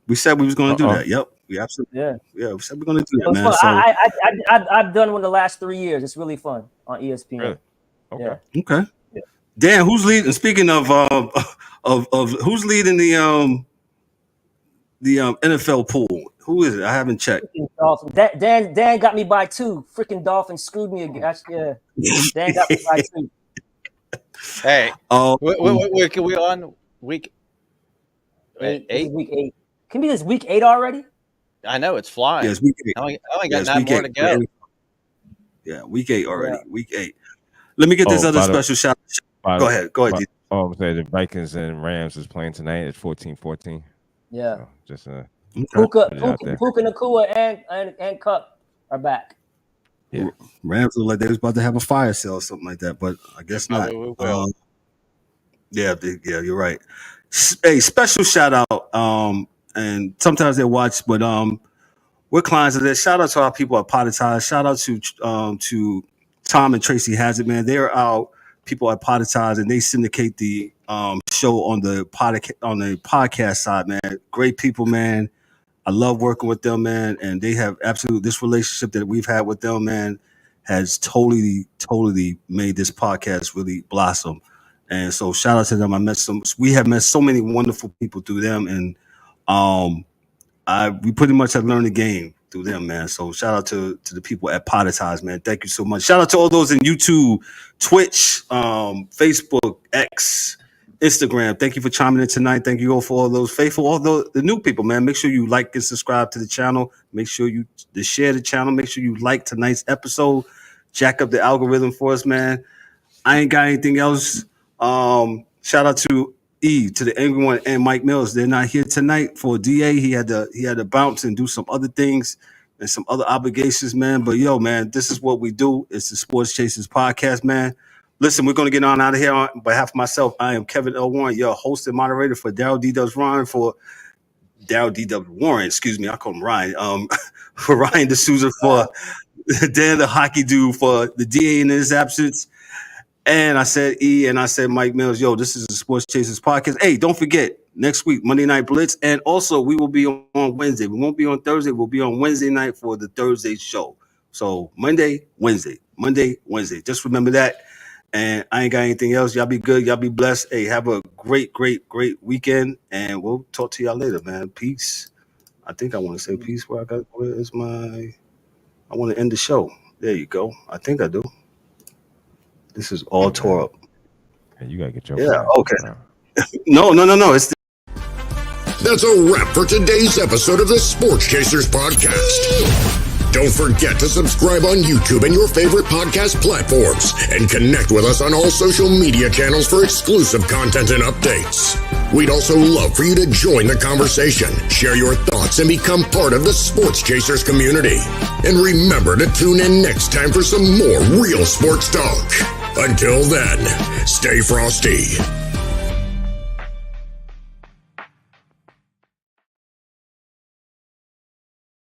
We said we was going to do that. Yep. We absolutely. Yeah. We said we're going to do that, man. So, I've done one the last 3 years. It's really fun on ESPN. Really? Okay. Yeah. Okay. Yeah. Dan, who's leading? Speaking of who's leading the NFL pool? Who is it? I haven't checked. Dan got me by 2. Freaking Dolphins screwed me again. Yeah. Dan got me by 2. Hey. What we on week 8? Week 8. Can be this week 8 already? I know it's flying. Yeah, it's week 8. I only got 9 more to go. Yeah, week 8 already. Yeah. Week 8. Let me get this other special shout. Go ahead. I'm saying the Vikings and Rams is playing tonight at 14-14. Yeah. So just Puka Nacua and Cup are back. Yeah. Rams look like they was about to have a fire sale or something like that, but I guess not. Yeah, you're right. Hey, special shout out. And sometimes they watch, but we're clients of this. Shout out to our people at Potatize. Shout out to Tom and Tracy Hazard, man. They're our people at Potatize, and they syndicate the show on the podcast side, man. Great people, man. I love working with them, man. And they have this relationship that we've had with them, man, has totally made this podcast really blossom. And so shout out to them. We have met so many wonderful people through them, and we pretty much have learned the game through them, man. So shout out to the people at Potatize, man. Thank you so much. Shout out to all those in YouTube, Twitch, Facebook, X, Instagram. Thank you for chiming in tonight. Thank you all for all those faithful, all the new people, man. Make sure you like and subscribe to the channel. Make sure you share the channel. Make sure you like tonight's episode. Jack up the algorithm for us, man. I ain't got anything else. Shout out to to the Angry One and Mike Mills. They're not here tonight for DA. He had to bounce and do some other things and some other obligations, man. But yo, man, this is what we do. It's the Sports Chasers podcast, man. Listen, we're gonna get on out of here. On behalf of myself, I am Kevin L. Warren, your host and moderator for Darryl D. Warren Darryl D. Warren. Excuse me, I call him Ryan. For Ryan D'Souza, for Dan the hockey dude, for the DA in his absence. And I said and I said Mike Mills, yo, this is the Sports Chasers podcast. Hey, don't forget, next week, Monday Night Blitz. And also, we will be on Wednesday. We won't be on Thursday. We'll be on Wednesday night for the Thursday show. So Monday, Wednesday. Just remember that. And I ain't got anything else. Y'all be good. Y'all be blessed. Hey, have a great weekend. And we'll talk to y'all later, man. Peace. I think I want to say peace. Where is my... I want to end the show. There you go. I think I do. This is all tore up. Hey, you gotta get your okay. No. It's That's a wrap for today's episode of the Sports Chasers podcast. Don't forget to subscribe on YouTube and your favorite podcast platforms, and connect with us on all social media channels for exclusive content and updates. We'd also love for you to join the conversation, share your thoughts, and become part of the Sports Chasers community. And remember to tune in next time for some more real sports talk. Until then, stay frosty.